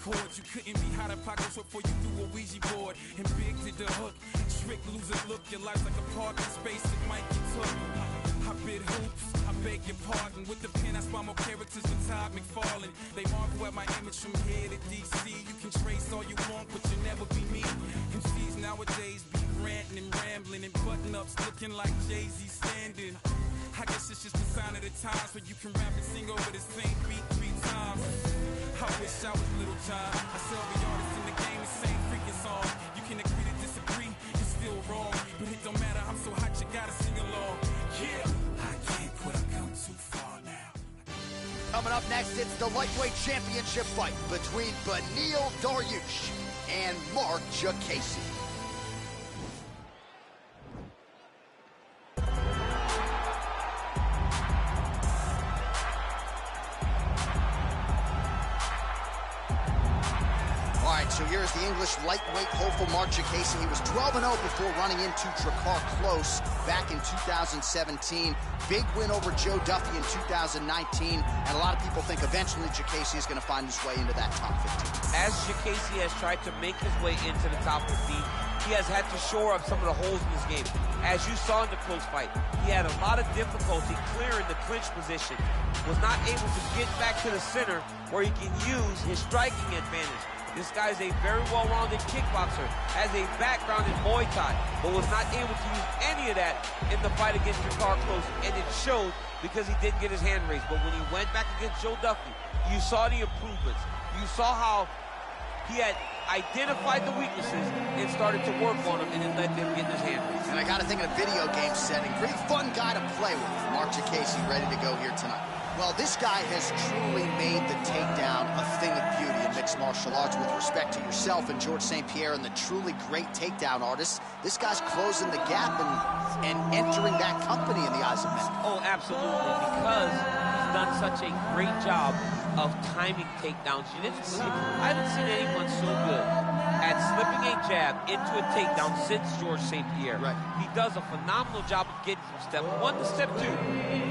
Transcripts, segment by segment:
chords. You couldn't be hot at pockets before you threw a Ouija board. And big did the hook, trick, loser look. Your life's like a parking space that might get took. I bid hoops, I beg your pardon. With the pen, I spawn more characters than Todd McFarlane. They marvel at my image from here to DC. You can trace all you want, but you'll never be me. MCs nowadays be ranting and rambling and button-ups looking like Jay-Z standing. I guess it's just a sign of the times where you can rap and sing over the same beat 3 times. I wish I was Little John. I sell the artists in the game the same freaking song. You can agree to disagree, it's still wrong. But it don't matter, I'm so hot you gotta sing along. Yeah, I can't quit, I've come too far now. Coming up next, it's the lightweight championship fight between Beneil Dariush and Mark Jacasey. So here's the English lightweight hopeful Mark Jacasey. He was 12-0 before running into Drakkar Klose back in 2017. Big win over Joe Duffy in 2019. And a lot of people think eventually Jacasey is going to find his way into that top 15. As Jacasey has tried to make his way into the top 15, he has had to shore up some of the holes in his game. As you saw in the close fight, he had a lot of difficulty clearing the clinch position. Was not able to get back to the center where he can use his striking advantage. This guy is a very well-rounded kickboxer, has a background in Muay Thai, but was not able to use any of that in the fight against Drakkar Klose, and it showed because he didn't get his hand raised. But when he went back against Joe Duffy, you saw the improvements. You saw how he had identified the weaknesses and started to work on them, and then let them get his hand raised. And I got to think in a video game setting, pretty fun guy to play with. Mark Jacasey ready to go here tonight. Well, this guy has truly made the takedown a thing of beauty in mixed martial arts. With respect to yourself and George St. Pierre and the truly great takedown artists, this guy's closing the gap and entering that company in the eyes of men. Oh, absolutely, because he's done such a great job of timing takedowns. I haven't seen anyone so good at slipping a jab into a takedown since George St. Pierre. Right. He does a phenomenal job of getting from step 1 to step 2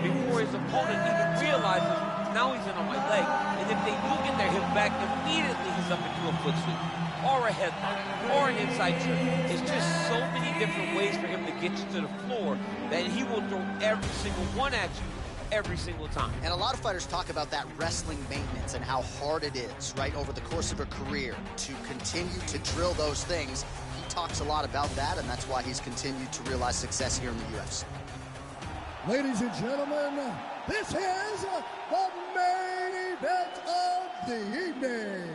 before his opponent even realizes now he's in on my leg. And if they do get their hip back, immediately he's up into a foot sweep or a headlock or an inside trip. It's just so many different ways for him to get you to the floor that he will throw every single one at you every single time. And a lot of fighters talk about that wrestling maintenance and how hard it is, right, over the course of a career to continue to drill those things. He talks a lot about that, and that's why he's continued to realize success here in the UFC. Ladies and gentlemen, this is the main event of the evening.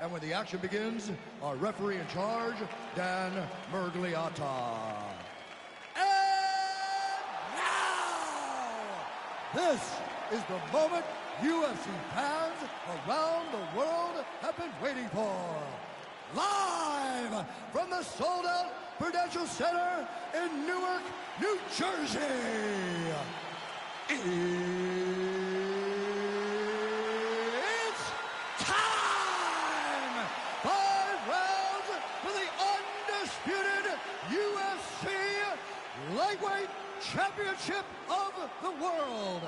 And when the action begins, our referee in charge, Dan Miragliotta. This is the moment UFC fans around the world have been waiting for. Live from the sold-out Prudential Center in Newark, New Jersey. It's time! 5 rounds for the undisputed UFC Lightweight Championship of the World.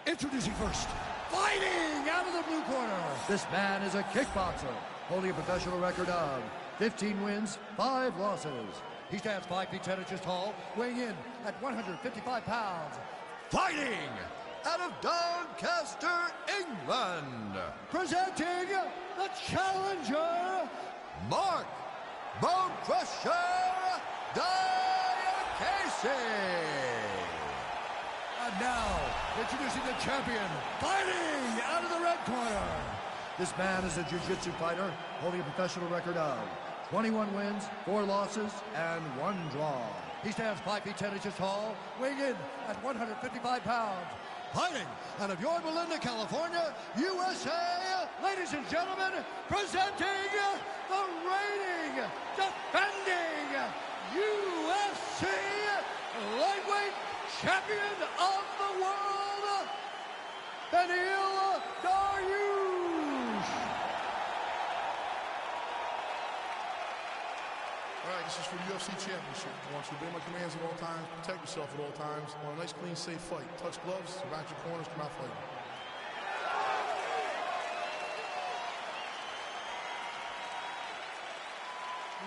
Introducing first, fighting out of the blue corner. This man is a kickboxer, holding a professional record of 15 wins, 5 losses. He stands 5 feet 10 inches tall, weighing in at 155 pounds. Fighting out of Doncaster, England. Presenting the challenger, Mark Bone Crusher Jacasey. And now, introducing the champion, fighting out of the red corner. This man is a jiu-jitsu fighter, holding a professional record of 21 wins, 4 losses, and 1 draw. He stands 5 feet 10 inches tall, weighing in at 155 pounds. Fighting out of Yorba Linda, California, USA, ladies and gentlemen, presenting the reigning, defending UFC lightweight champion of the world, Beneil Dariush. All right, this is for the UFC Championship. I want you to obey my commands at all times, protect yourself at all times. I want a nice, clean, safe fight. Touch gloves, back your corners, come out fighting.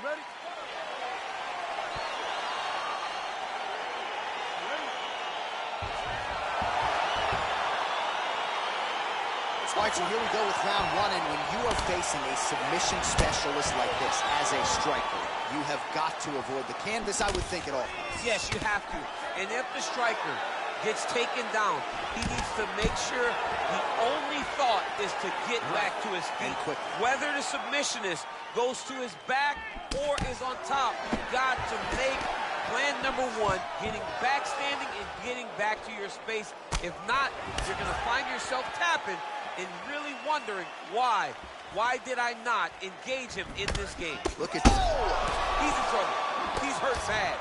ready? All right, so here we go with round one, and when you are facing a submission specialist like this as a striker, you have got to avoid the canvas, I would think, at all. Yes, you have to. And if the striker gets taken down, he needs to make sure the only thought is to get back to his feet. Whether the submissionist goes to his back or is on top, you got to make plan number one, getting back standing and getting back to your space. If not, you're going to find yourself tapping and really wondering why. Why did I not engage him in this game? Look at this. He's in trouble. He's hurt bad.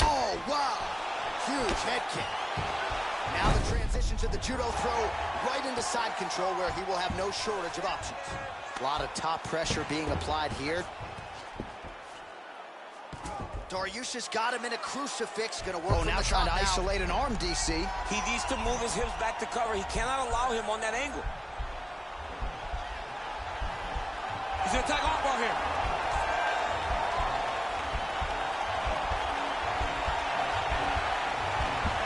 Oh, wow. Huge head kick. Now the transition to the judo throw right into side control where he will have no shortage of options. A lot of top pressure being applied here. Dariush's got him in a crucifix. Gonna work now trying to isolate an arm, DC. He needs to move his hips back to cover. He cannot allow him on that angle. He's gonna attack armbar here.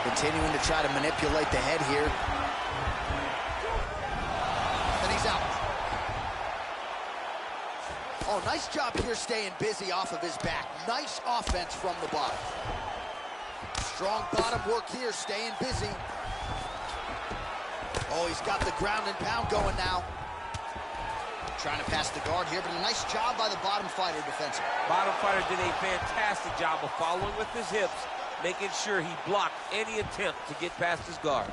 Continuing to try to manipulate the head here. And he's out. Oh, nice job here staying busy off of his back. Nice offense from the bottom. Strong bottom work here, staying busy. Oh, he's got the ground and pound going now. Trying to pass the guard here, but a nice job by the bottom fighter defensively. Bottom fighter did a fantastic job of following with his hips, making sure he blocked any attempt to get past his guard.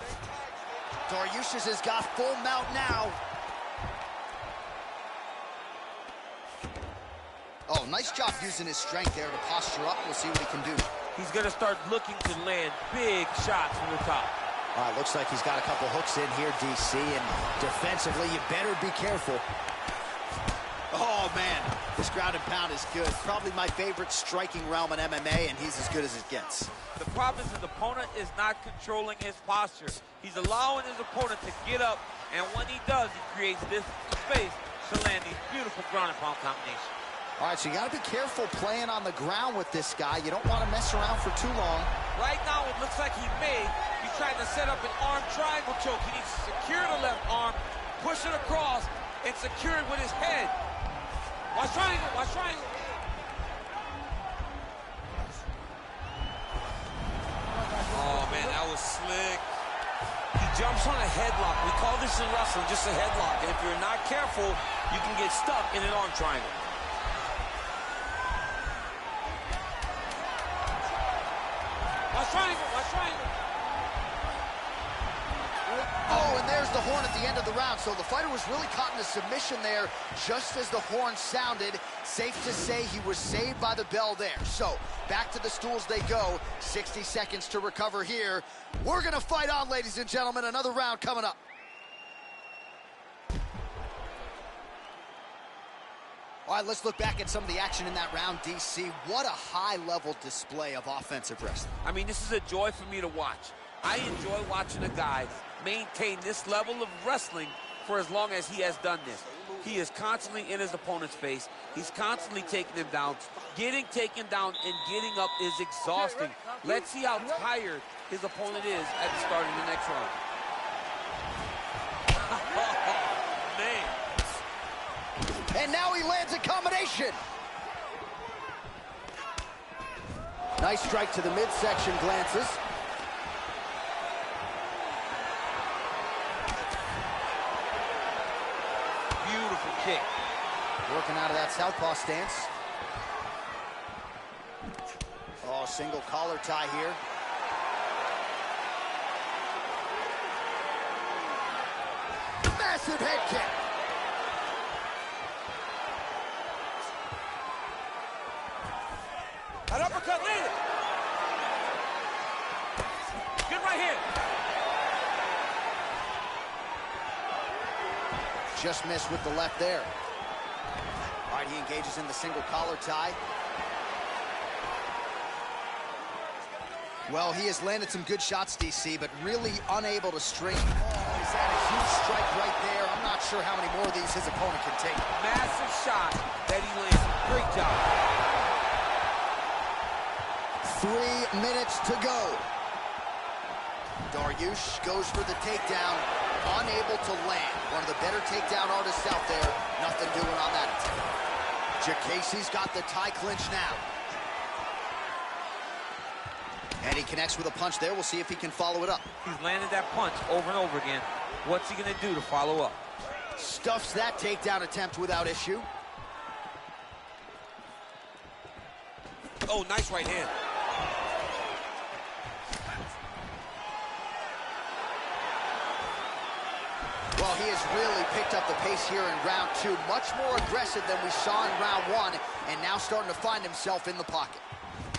Dariush's has got full mount now. Oh, nice job using his strength there to posture up. We'll see what he can do. He's going to start looking to land big shots from the top. All right, looks like he's got a couple hooks in here, DC, and defensively, you better be careful. Oh, man, this ground and pound is good. Probably my favorite striking realm in MMA, and he's as good as it gets. The problem is his opponent is not controlling his posture. He's allowing his opponent to get up, and when he does, he creates this space to land these beautiful ground and pound combinations. All right, so you got to be careful playing on the ground with this guy. You don't want to mess around for too long. Right now, it looks like he's trying to set up an arm triangle choke. He needs to secure the left arm, push it across, and secure it with his head. Watch triangle, watch triangle. Oh, man, that was slick. He jumps on a headlock. We call this in wrestling just a headlock. And if you're not careful, you can get stuck in an arm triangle. Watch triangle, watch triangle. Oh, and there's the horn at the end of the round. So the fighter was really caught in a submission there just as the horn sounded. Safe to say he was saved by the bell there. So back to the stools they go. 60 seconds to recover here. We're going to fight on, ladies and gentlemen. Another round coming up. All right, let's look back at some of the action in that round, DC. What a high-level display of offensive wrestling. I mean, this is a joy for me to watch. I enjoy watching a guy maintain this level of wrestling for as long as he has done this. He is constantly in his opponent's face. He's constantly taking him down. Getting taken down and getting up is exhausting. Let's see how tired his opponent is at the start of the next round. Oh, man. And now he lands a combination. Nice strike to the midsection, glances. Beautiful kick. Working out of that southpaw stance. Oh, single collar tie here. Massive head kick. An uppercut landed. Good right hand. Just missed with the left there. All right, he engages in the single collar tie. Well, he has landed some good shots, DC, but really unable to string. Oh, he's Set a huge strike right there. I'm not sure how many more of these his opponent can take. Massive shot that he landed. Great job. 3 minutes to go. Dariush goes for the takedown, unable to land. One of the better takedown artists out there. Nothing doing on that attempt. Jacasey's got the tie clinch now. And he connects with a punch there. We'll see if he can follow it up. He's landed that punch over and over again. What's he going to do to follow up? Stuffs that takedown attempt without issue. Oh, nice right hand. Well, he has really picked up the pace here in round 2. Much more aggressive than we saw in round 1, and now starting to find himself in the pocket.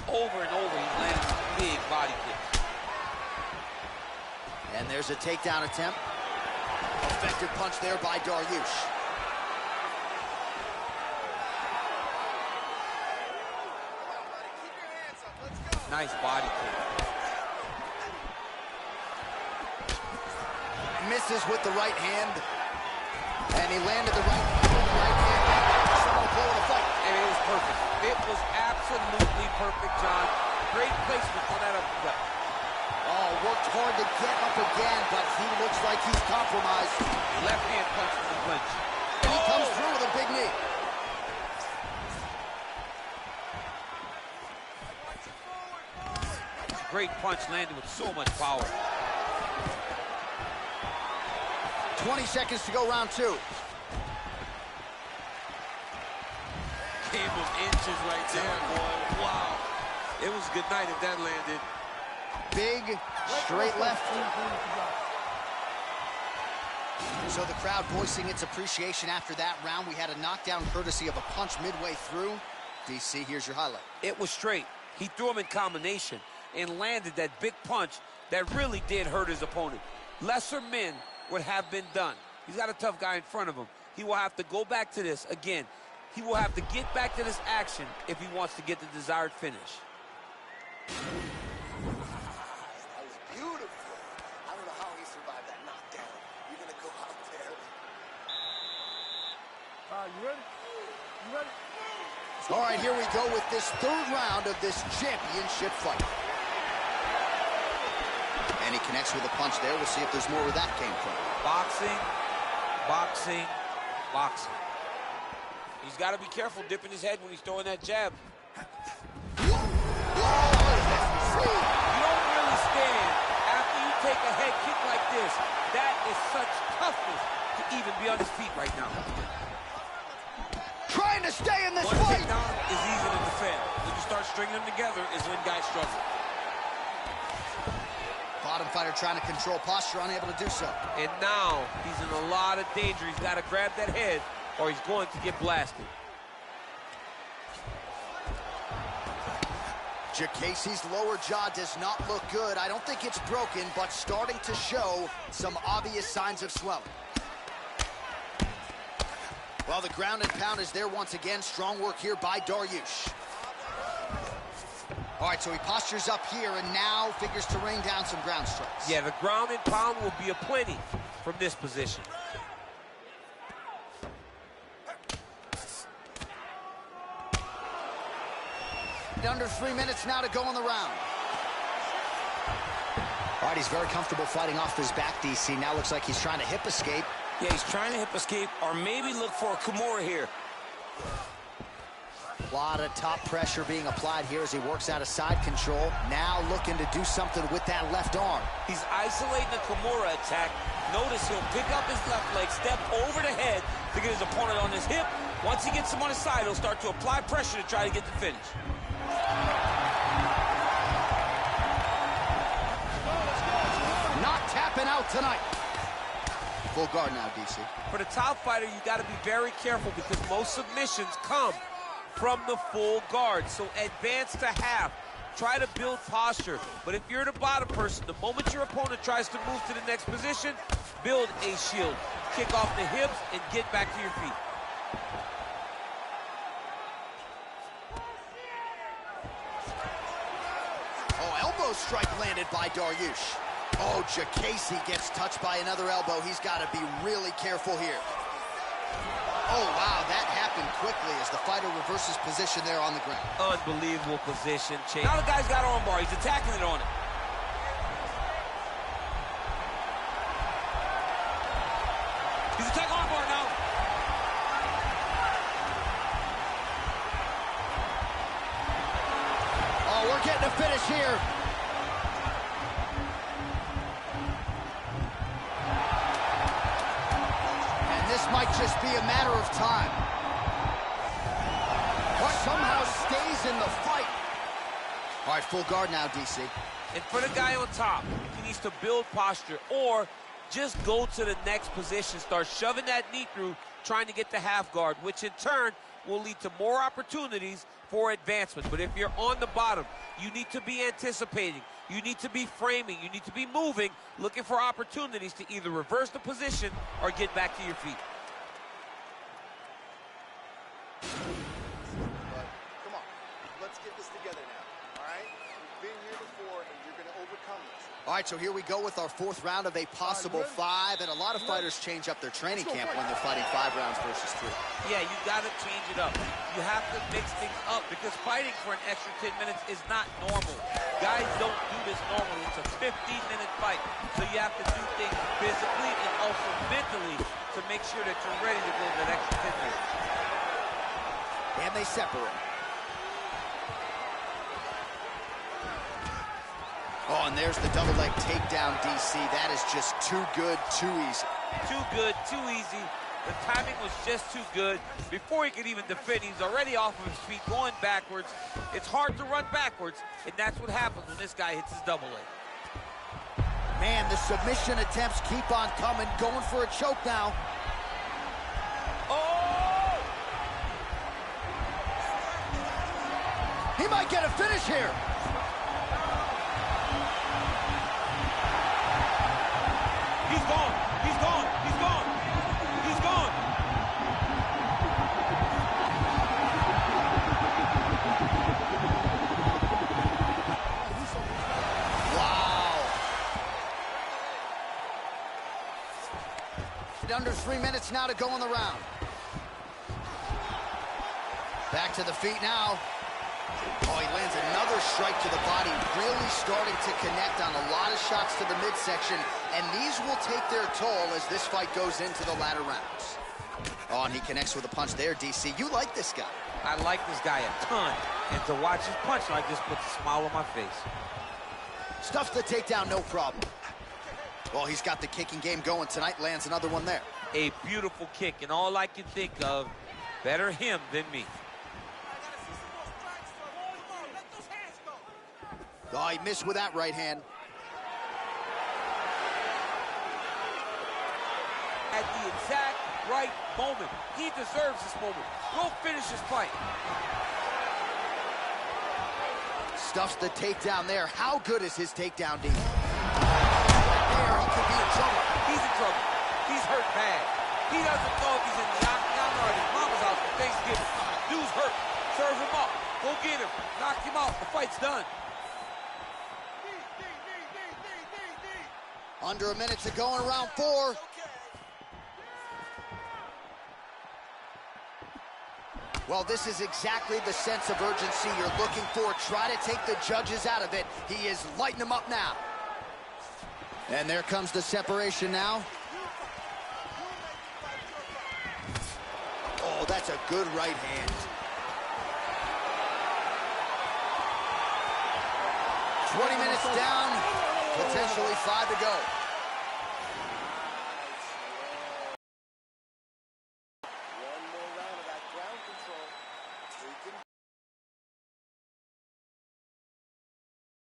Over and over, he's landing big body kicks. And there's a takedown attempt. Effective punch there by Dariush. Nice body kick. Misses with the right hand. And he landed the right hand. Someone blow the fight. And it was perfect. It was absolutely perfect, John. Great placement on that uppercut. Oh, worked hard to get up again, but he looks like he's compromised. Left hand punch from the clinch. And he comes through with a big knee. Great punch landed with so much power. 20 seconds to go, round 2. Game of inches right there, boy. Wow. It was good night if that landed. Big, straight left. So the crowd voicing its appreciation after that round. We had a knockdown courtesy of a punch midway through. DC, here's your highlight. It was straight. He threw him in combination and landed that big punch that really did hurt his opponent. Lesser men would have been done. He's got a tough guy in front of him. He will have to go back to this. Again, he will have to get back to this action if he wants to get the desired finish. That was beautiful. I don't know how he survived that knockdown. You're going to go out there. You ready? You ready? All right, here we go with this 3rd round of this championship fight. And he connects with a punch there. We'll see if there's more where that came from. Boxing, boxing, boxing. He's got to be careful dipping his head when he's throwing that jab. Whoa! You don't really stand after you take a head kick like this. That is such toughness to even be on his feet right now. Trying to stay in this One fight. takedown is easy to defend. When you start stringing them together is when guys struggle. Bottom fighter trying to control posture, unable to do so. And now he's in a lot of danger. He's got to grab that head or he's going to get blasted. Jacasey's lower jaw does not look good. I don't think it's broken, but starting to show some obvious signs of swelling. Well, the ground and pound is there once again. Strong work here by Dariush. All right, so he postures up here and now figures to rain down some ground strikes. Yeah, the ground and pound will be aplenty from this position. Under 3 minutes now to go in the round. All right, he's very comfortable fighting off his back, DC. Now looks like he's trying to hip escape. Yeah, he's trying to hip escape or maybe look for a Kimura here. A lot of top pressure being applied here as he works out of side control. Now looking to do something with that left arm. He's isolating the Kimura attack. Notice he'll pick up his left leg, step over the head to get his opponent on his hip. Once he gets him on his side, he'll start to apply pressure to try to get the finish. Not tapping out tonight. Full guard now, DC. For the top fighter, you got to be very careful because most submissions come from the full guard. So advance to half. Try to build posture. But if you're the bottom person, the moment your opponent tries to move to the next position, build a shield. Kick off the hips and get back to your feet. Oh, elbow strike landed by Dariush. Oh, Casey gets touched by another elbow. He's got to be really careful here. Oh, wow, that happened quickly as the fighter reverses position there on the ground. Unbelievable position change. Now the guy's got armbar. He's attacking it on it. He's attacking armbar now. Oh, we're getting a finish here. This might just be a matter of time. But somehow stays in the fight. All right, full guard now, DC. And for the guy on top, he needs to build posture or just go to the next position, start shoving that knee through, trying to get the half guard, which in turn will lead to more opportunities for advancement. But if you're on the bottom, you need to be anticipating. You need to be framing. You need to be moving, looking for opportunities to either reverse the position or get back to your feet. Come on, let's get this together now, all right? We've been here before, and you're going to overcome this. All right, so here we go with our fourth round of a possible 5, and a lot of fighters change up their training camp when they're fighting 5 rounds versus 3. Yeah, you got to change it up. You have to mix things up because fighting for an extra 10 minutes is not normal. Guys don't do this normally. It's a 15-minute fight, so you have to do things physically and also mentally to make sure that you're ready to go that extra 10 minutes. And they separate. Oh, and there's the double leg takedown, DC. That is just too good, too easy. Too good, too easy. The timing was just too good. Before he could even defend, he's already off of his feet, going backwards. It's hard to run backwards, and that's what happens when this guy hits his double leg. Man, the submission attempts keep on coming, going for a choke now. Oh! He might get a finish here. He's gone. He's gone. He's gone. He's gone. Wow. Under 3 minutes now to go in the round. Back to the feet now. Oh, he lands another strike to the body, really starting to connect on a lot of shots to the midsection, and these will take their toll as this fight goes into the latter rounds. Oh, and he connects with a punch there, DC. You like this guy. I like this guy a ton, and to watch his punch like this puts a smile on my face. Stuffs the takedown, no problem. Well, he's got the kicking game going tonight, lands another one there. A beautiful kick, and all I can think of, better him than me. Oh, he missed with that right hand. At the exact right moment. He deserves this moment. Go finish his fight. Stuffs the takedown there. How good is his takedown, D? There, he could be in trouble. He's in trouble. He's hurt bad. He doesn't know if he's in the octagon or at his mama's house for Thanksgiving. Dude's hurt. Serve him up. Go get him. Knock him out. The fight's done. Under a minute to go in round 4. Well, this is exactly the sense of urgency you're looking for. Try to take the judges out of it. He is lighting them up now. And there comes the separation now. Oh, that's a good right hand. 20 minutes down, potentially 5 to go. One more round of that ground control.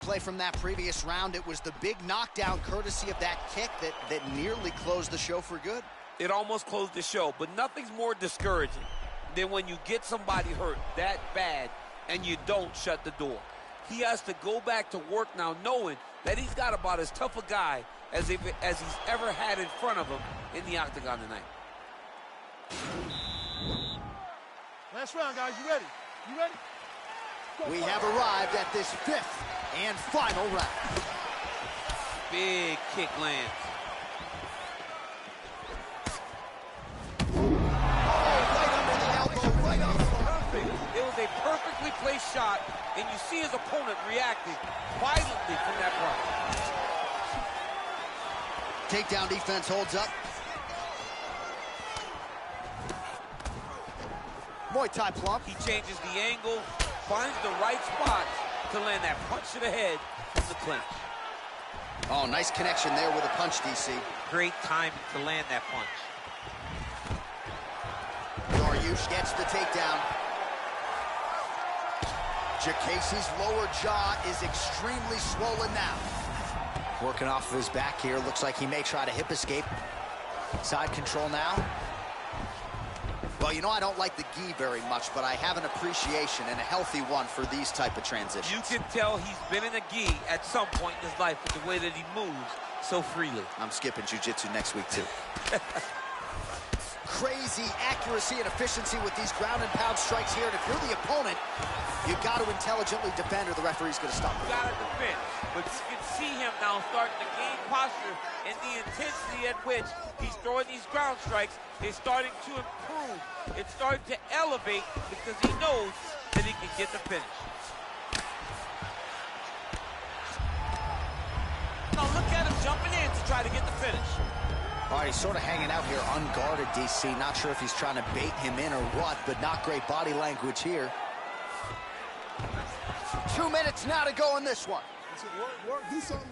Play from that previous round, it was the big knockdown courtesy of that kick that nearly closed the show for good. It almost closed the show, but nothing's more discouraging than when you get somebody hurt that bad and you don't shut the door. He has to go back to work now knowing that he's got about as tough a guy as he's ever had in front of him in the octagon tonight. Last round, guys. You ready? You ready? We have arrived at this 5th and final round. Big kick lands. It was a perfectly placed shot, and you see his opponent reacting violently from that point. Takedown defense holds up. Muay Thai plump. He changes the angle, finds the right spot to land that punch to the head from the clinch. Oh, nice connection there with a punch, DC. Great timing to land that punch. Dariush gets the takedown. Jacasey's lower jaw is extremely swollen now. Working off of his back here. Looks like he may try to hip escape. Side control now. Well, you know, I don't like the gi very much, but I have an appreciation and a healthy one for these type of transitions. You can tell he's been in a gi at some point in his life with the way that he moves so freely. I'm skipping jiu-jitsu next week, too. Crazy accuracy and efficiency with these ground and pound strikes here. And if you're the opponent, you got to intelligently defend or the referee's going to stop. You got to defend. But you can see him now starting to gain posture, and the intensity at which he's throwing these ground strikes is starting to improve. It's starting to elevate because he knows that he can get the finish. Now look at him jumping in to try to get the finish. All right, he's sort of hanging out here unguarded, DC. Not sure if he's trying to bait him in or what, but not great body language here. 2 minutes now to go in this one. Work, do something.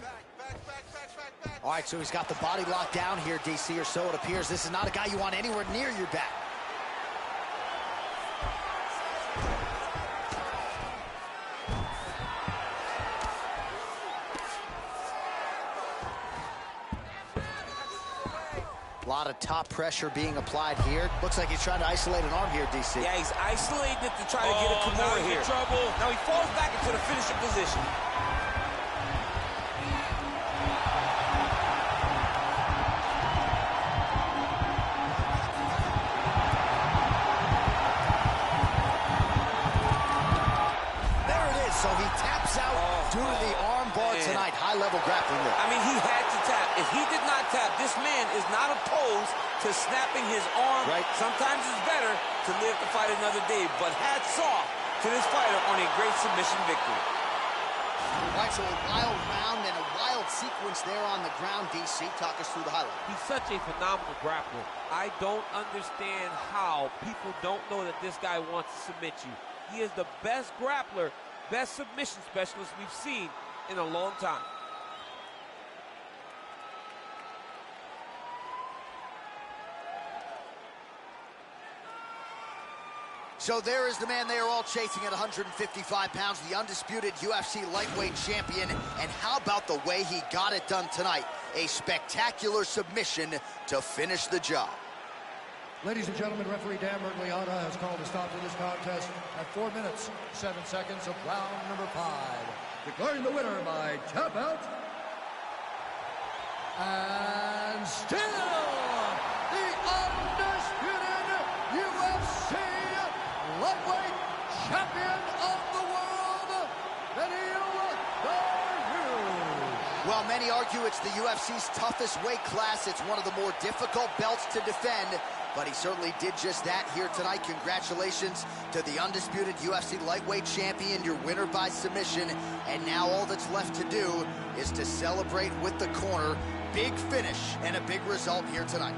All right, so he's got the body locked down here, DC, or so it appears. This is not a guy you want anywhere near your back. A lot of top pressure being applied here. Looks like he's trying to isolate an arm here, DC. Yeah, he's isolating it to try to get a Kimura here. Trouble. Now he falls back into the finishing position. There it is. So he taps out due to the arm bar tonight. High-level grappling there. I mean, he had to tap. If he did not tap, this man is not opposed to snapping his arm. Right. Sometimes it's better to live to fight another day, but hats off to this fighter on a great submission victory. All right, so a wild round and a wild sequence there on the ground, DC. Talk us through the highlight. He's such a phenomenal grappler. I don't understand how people don't know that this guy wants to submit you. He is the best grappler, best submission specialist we've seen in a long time. So there is the man they are all chasing at 155 pounds, the undisputed UFC lightweight champion. And how about the way he got it done tonight? A spectacular submission to finish the job. Ladies and gentlemen, referee Dan Mergliata has called a stop to this contest at 4 minutes, 7 seconds of round number 5. Declaring the winner by tap out. And still the undisputed UFC lightweight champion of the world, Well, many argue it's the UFC's toughest weight class. It's one of the more difficult belts to defend, but he certainly did just that here tonight. Congratulations to the undisputed UFC lightweight champion, your winner by submission. And now all that's left to do is to celebrate with the corner. Big finish and a big result here tonight.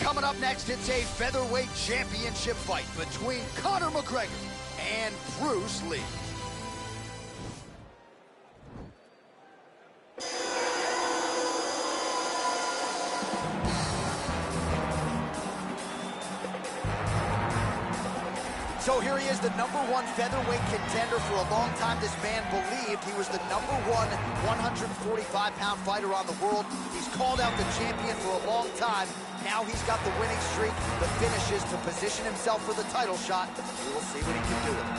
Coming up next, it's a featherweight championship fight between Conor McGregor and Bruce Lee. So here he is, the #1 featherweight contender. For a long time, this man believed he was the #1 145-pound fighter on the world. He's called out the champion for a long time. Now he's got the winning streak, the finishes to position himself for the title shot. We will see what he can do with it.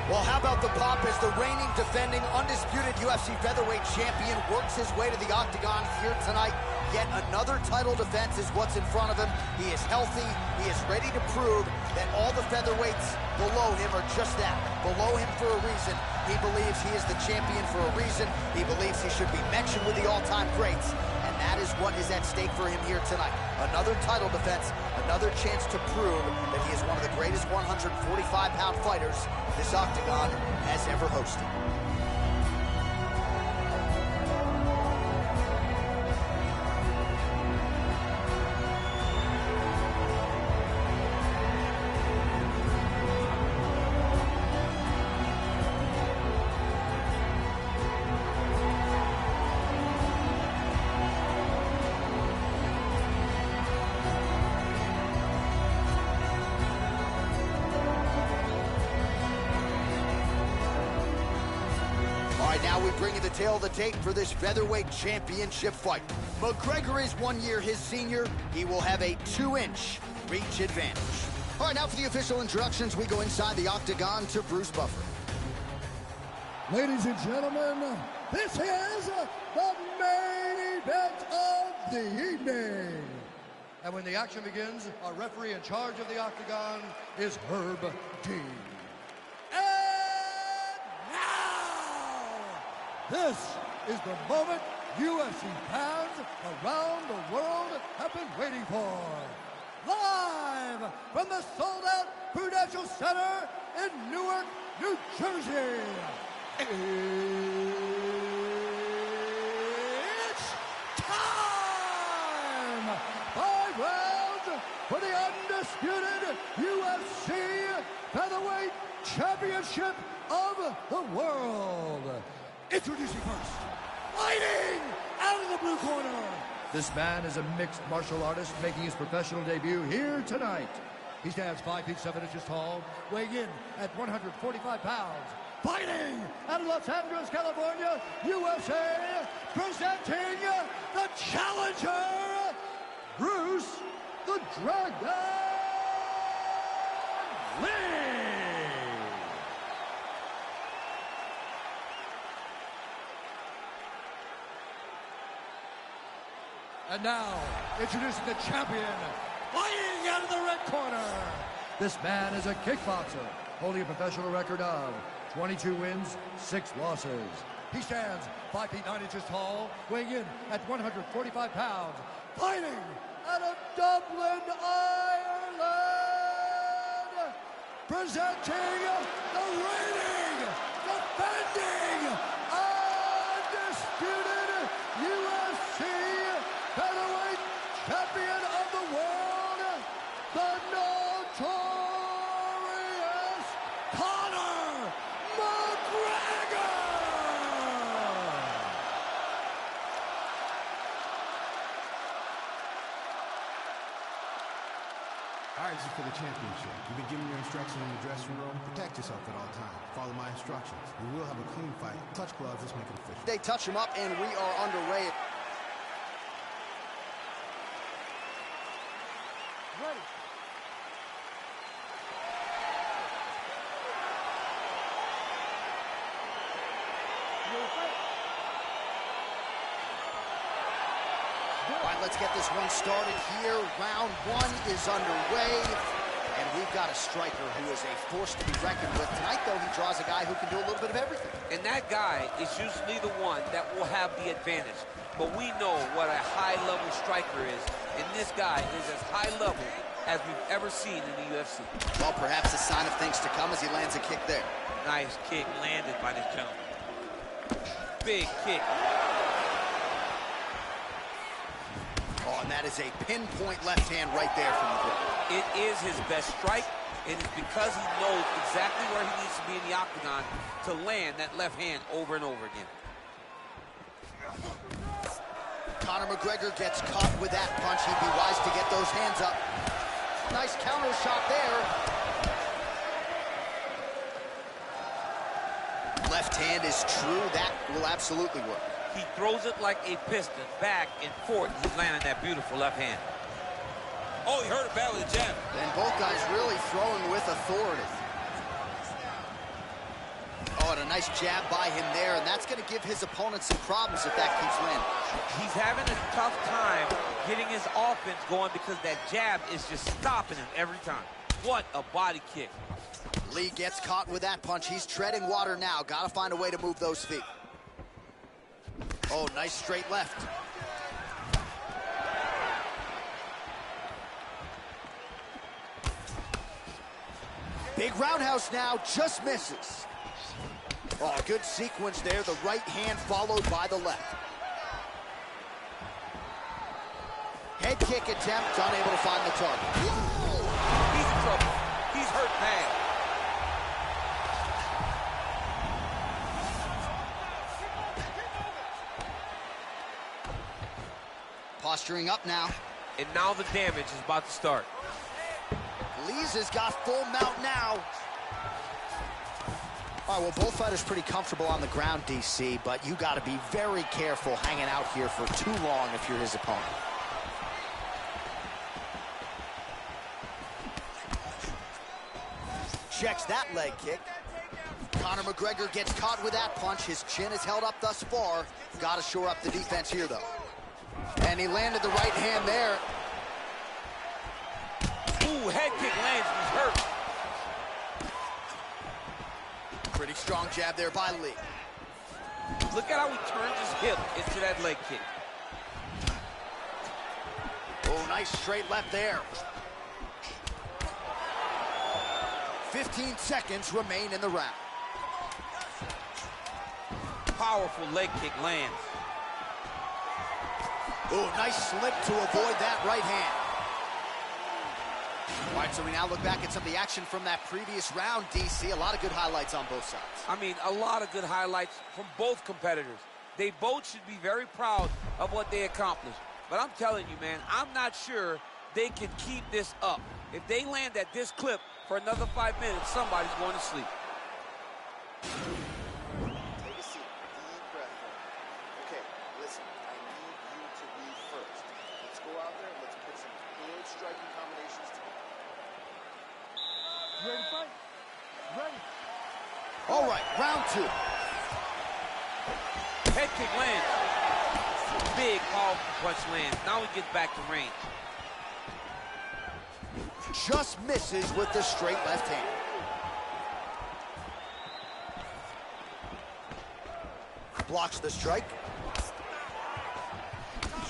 Well, how about the pop as the reigning, defending, undisputed UFC featherweight champion works his way to the octagon here tonight. Yet another title defense is what's in front of him. He is healthy. He is ready to prove that all the featherweights below him are just that, below him for a reason. He believes he is the champion for a reason. He believes he should be mentioned with the all-time greats. And that is what is at stake for him here tonight. Another title defense, another chance to prove that he is one of the greatest 145-pound fighters this octagon has ever hosted. Now we bring you the tale of the tape for this featherweight championship fight. McGregor is 1 year his senior. He will have a 2-inch reach advantage. All right, now for the official introductions, we go inside the octagon to Bruce Buffer. Ladies and gentlemen, this is the main event of the evening. And when the action begins, our referee in charge of the octagon is Herb Dean. This is the moment UFC fans around the world have been waiting for. Live from the sold-out Prudential Center in Newark, New Jersey. It's time! 5 rounds for the undisputed UFC Featherweight Championship of the world. Introducing first, fighting out of the blue corner. This man is a mixed martial artist making his professional debut here tonight. He stands 5 feet 7 inches tall, weighing in at 145 pounds. Fighting out of Los Angeles, California, USA, presenting the challenger, Bruce the Dragon Lee. And now, introducing the champion, fighting out of the red corner. This man is a kickboxer, holding a professional record of 22 wins, 6 losses. He stands 5 feet 9 inches tall, weighing in at 145 pounds. Fighting out of Dublin, Ireland. Presenting the reigning, defending, undisputed UFC featherweight champion of the world, the notorious Conor McGregor! All right, this is for the championship. You've been given your instructions in the dressing room. Protect yourself at all times. Follow my instructions. We will have a clean fight. Touch gloves, let's make it official. They touch him up, and we are underway. Ready. All right, let's get this one started here. Round 1 is underway, and we've got a striker who is a force to be reckoned with. Tonight, though, he draws a guy who can do a little bit of everything. And that guy is usually the one that will have the advantage. But we know what a high-level striker is, and this guy is as high level as we've ever seen in the UFC. Well, perhaps a sign of things to come as he lands a kick there. Nice kick landed by this gentleman. Big kick. Oh, and that is a pinpoint left hand right there from the ground. It is his best strike. It is because he knows exactly where he needs to be in the octagon to land that left hand over and over again. Conor McGregor gets caught with that punch. He'd be wise to get those hands up. Nice counter shot there. Left hand is true. That will absolutely work. He throws it like a piston, back and forth. He's landing that beautiful left hand. Oh, he hurt it badly, the jab. And both guys really throwing with authority. Oh, and a nice jab by him there, and that's going to give his opponent some problems if that keeps landing. He's having a tough time getting his offense going because that jab is just stopping him every time. What a body kick. Lee gets caught with that punch. He's treading water now. Got to find a way to move those feet. Oh, nice straight left. Big roundhouse now, just misses. Oh, good sequence there. The right hand followed by the left. Head kick attempt, unable to find the target. He's in trouble. He's hurt bad. Posturing up now. And now the damage is about to start. Lees has got full mount now. All right, well, both fighters pretty comfortable on the ground, DC, but you got to be very careful hanging out here for too long if you're his opponent. Checks that leg kick. Conor McGregor gets caught with that punch. His chin is held up thus far. Got to shore up the defense here, though. And he landed the right hand there. Ooh, head kick lands, he's hurt. Pretty strong jab there by Lee. Look at how he turns his hip into that leg kick. Oh, nice straight left there. 15 seconds remain in the round. Powerful leg kick lands. Oh, nice slip to avoid that right hand. All right, so we now look back at some of the action from that previous round, DC. A lot of good highlights on both sides. I mean, a lot of good highlights from both competitors. They both should be very proud of what they accomplished. But I'm telling you, man, I'm not sure they can keep this up. If they land at this clip for another 5 minutes, somebody's going to sleep. Take a seat. Deep breath. Okay, listen, I need you to be first. Let's go out there and let's put some good striking combinations together. Ready to fight? Ready. All right, round two. Head kick lands. Big, powerful punch lands. Now he gets back to range. Just misses with the straight left hand. Blocks the strike.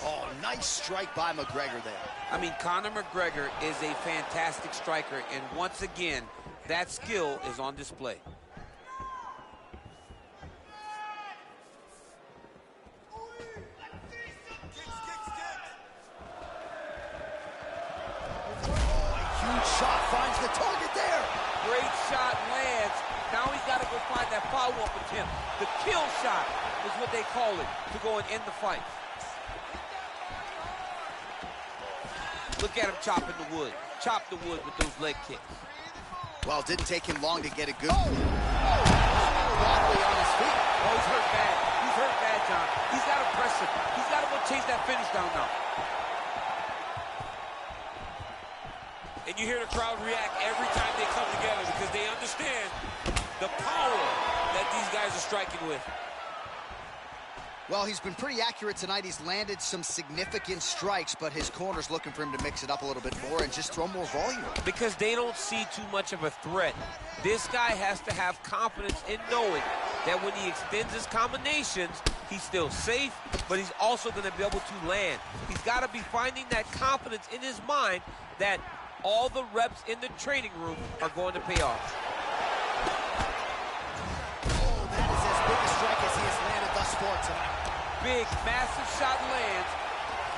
Oh, nice strike by McGregor there. I mean, Conor McGregor is a fantastic striker, and once again, that skill is on display. Huge shot finds the target there. Great shot lands. Now he's got to go find that follow-up attempt. The kill shot is what they call it, to go and end the fight. Look at him chopping the wood. Chop the wood with those leg kicks. Well, it didn't take him long to get a good... wobbly on his feet. Oh, he's hurt bad. He's hurt bad, John. He's got to press him. He's got to go chase that finish down now. And you hear the crowd react every time they come together because they understand the power that these guys are striking with. Well, he's been pretty accurate tonight. He's landed some significant strikes, but his corner's looking for him to mix it up a little bit more and just throw more volume. Because they don't see too much of a threat. This guy has to have confidence in knowing that when he extends his combinations, he's still safe, but he's also going to be able to land. He's got to be finding that confidence in his mind that all the reps in the training room are going to pay off. Oh, that is as big a strike as he has landed thus far tonight. Big, massive shot lands.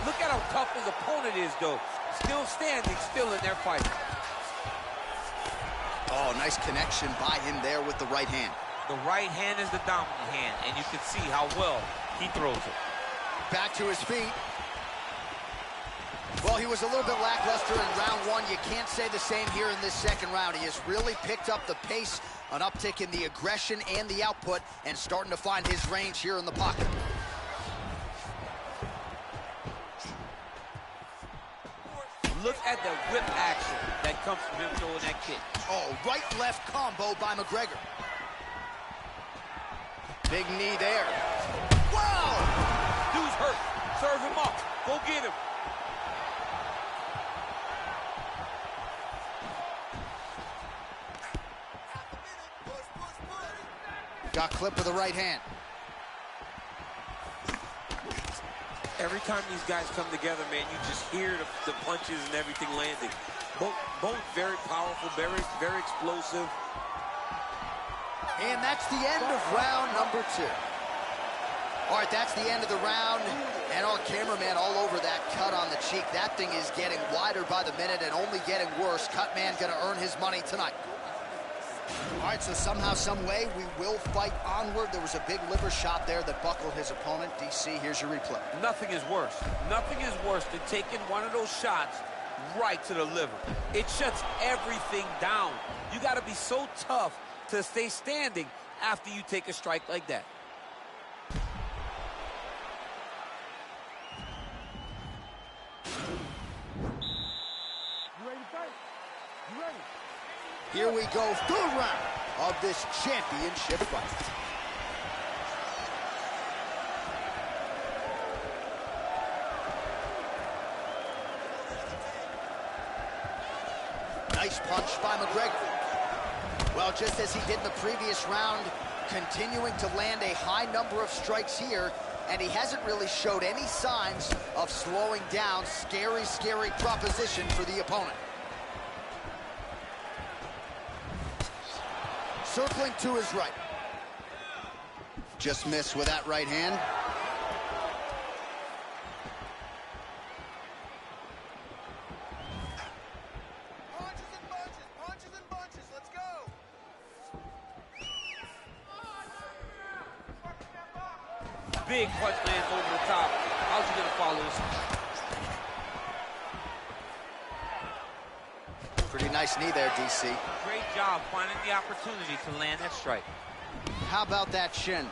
Look at how tough his opponent is, though. Still standing, still in their fight. Oh, nice connection by him there with the right hand. The right hand is the dominant hand, and you can see how well he throws it. Back to his feet. Well, he was a little bit lackluster in round one. You can't say the same here in this second round. He has really picked up the pace, an uptick in the aggression and the output, and starting to find his range here in the pocket. Look at the whip action that comes from him throwing that kick. Oh, right-left combo by McGregor. Big knee there. Wow! Dude's hurt. Serve him up. Go get him. Got clipped with the right hand. Every time these guys come together, man, you just hear the punches and everything landing. Both very powerful, very explosive. And that's the end of round number 2. All right, that's the end of the round. And our cameraman all over that cut on the cheek. That thing is getting wider by the minute and only getting worse. Cut man gonna earn his money tonight. All right, so somehow, some way, we will fight onward. There was a big liver shot there that buckled his opponent. DC, here's your replay. Nothing is worse. Nothing is worse than taking one of those shots right to the liver. It shuts everything down. You got to be so tough to stay standing after you take a strike like that. You ready to fight? You ready? Here we go, third round of this championship fight. Nice punch by McGregor. Well, just as he did in the previous round, continuing to land a high number of strikes here, and he hasn't really showed any signs of slowing down. Scary, scary proposition for the opponent. Circling to his right. Just missed with that right hand. Punches and bunches, let's go. Big punch lands over the top. How's he gonna follow this? Pretty nice knee there, DC. Great job finding the opportunity to land that strike. How about that shin?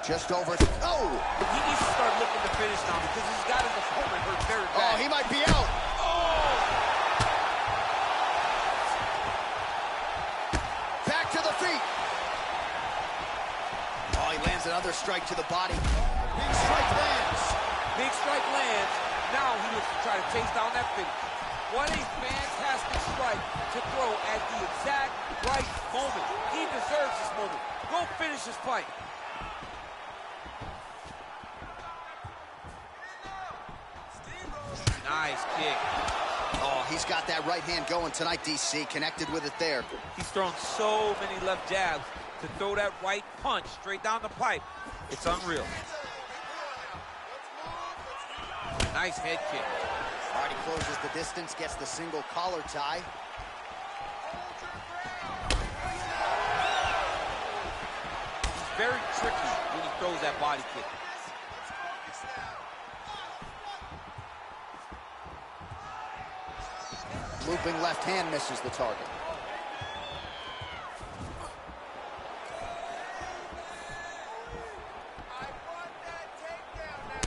Just over. Oh! He needs to start looking to finish now because he's got his opponent hurt very bad. Oh, he might be out. Oh! Back to the feet. Oh, he lands another strike to the body. Big strike lands. Big strike lands. Now he looks to try to chase down that finish. What a fantastic strike to throw at the exact right moment. He deserves this moment. Go finish this fight. Nice kick. Oh, he's got that right hand going tonight, DC. Connected with it there. He's thrown so many left jabs to throw that right punch straight down the pipe. It's unreal. Nice head kick. Already closes the distance, gets the single collar tie. He's very tricky when he throws that body kick. Looping left hand misses the target.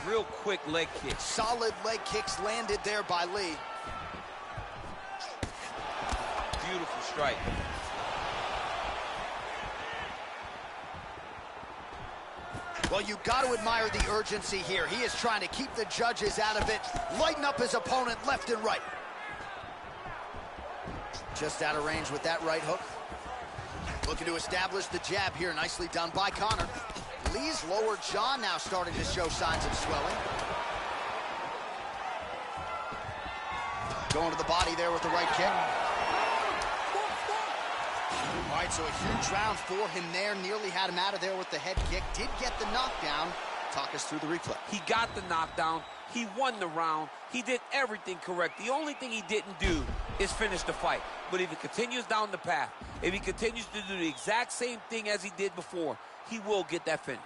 Real quick leg kick. Solid leg kicks landed there by Lee. Beautiful strike. Well, you got to admire the urgency here. He is trying to keep the judges out of it, lighten up his opponent left and right. Just out of range with that right hook. Looking to establish the jab here. Nicely done by Conor. Lee's lower jaw now starting to show signs of swelling. Going to the body there with the right kick. All right, so a huge round for him there. Nearly had him out of there with the head kick. Did get the knockdown. Talk us through the replay. He got the knockdown. He won the round. He did everything correct. The only thing he didn't do is finish the fight. But if he continues down the path, if he continues to do the exact same thing as he did before, he will get that finish.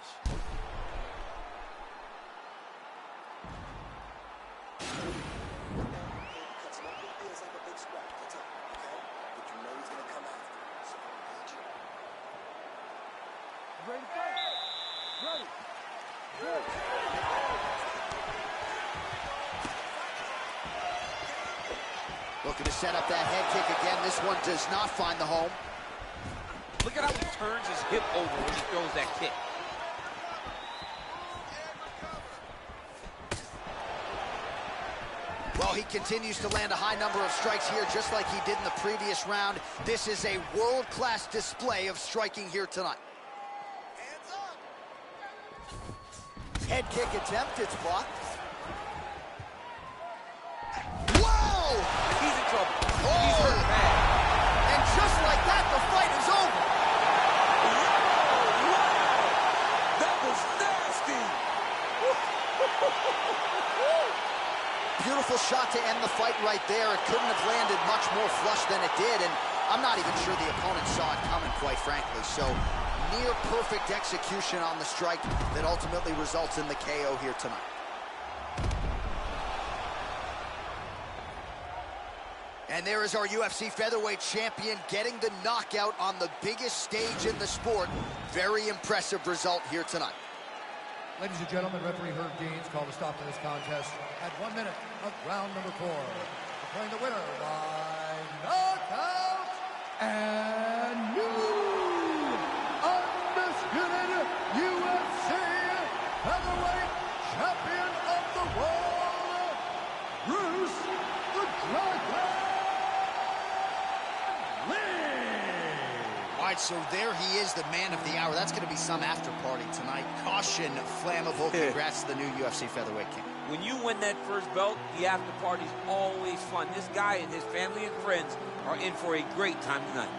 Looking to set up that head kick again. This one does not find the home. Look at how he turns his hip over when he throws that kick. Well, he continues to land a high number of strikes here, just like he did in the previous round. This is a world-class display of striking here tonight. Hands up. Head kick attempt, it's blocked. Whoa! He's in trouble. Oh! He's hurt bad. And just like that, the fight is over. That was nasty. Beautiful shot to end the fight right there. It couldn't have landed much more flush than it did, and I'm not even sure the opponent saw it coming, quite frankly. So near perfect execution on the strike that ultimately results in the KO here tonight. And there is our UFC featherweight champion getting the knockout on the biggest stage in the sport. Very impressive result here tonight. Ladies and gentlemen, referee Herb Deans called a stop to this contest at 1 minute of round number 4. Declaring the winner by knockout and new undisputed UFC featherweight champion of the world, Bruce the Dragon Lee. All right, so there he is, the man of the hour. That's going to be some after party tonight. Caution, flammable. Congrats to the new UFC featherweight king. When you win that first belt, the after party's always fun. This guy and his family and friends are in for a great time tonight.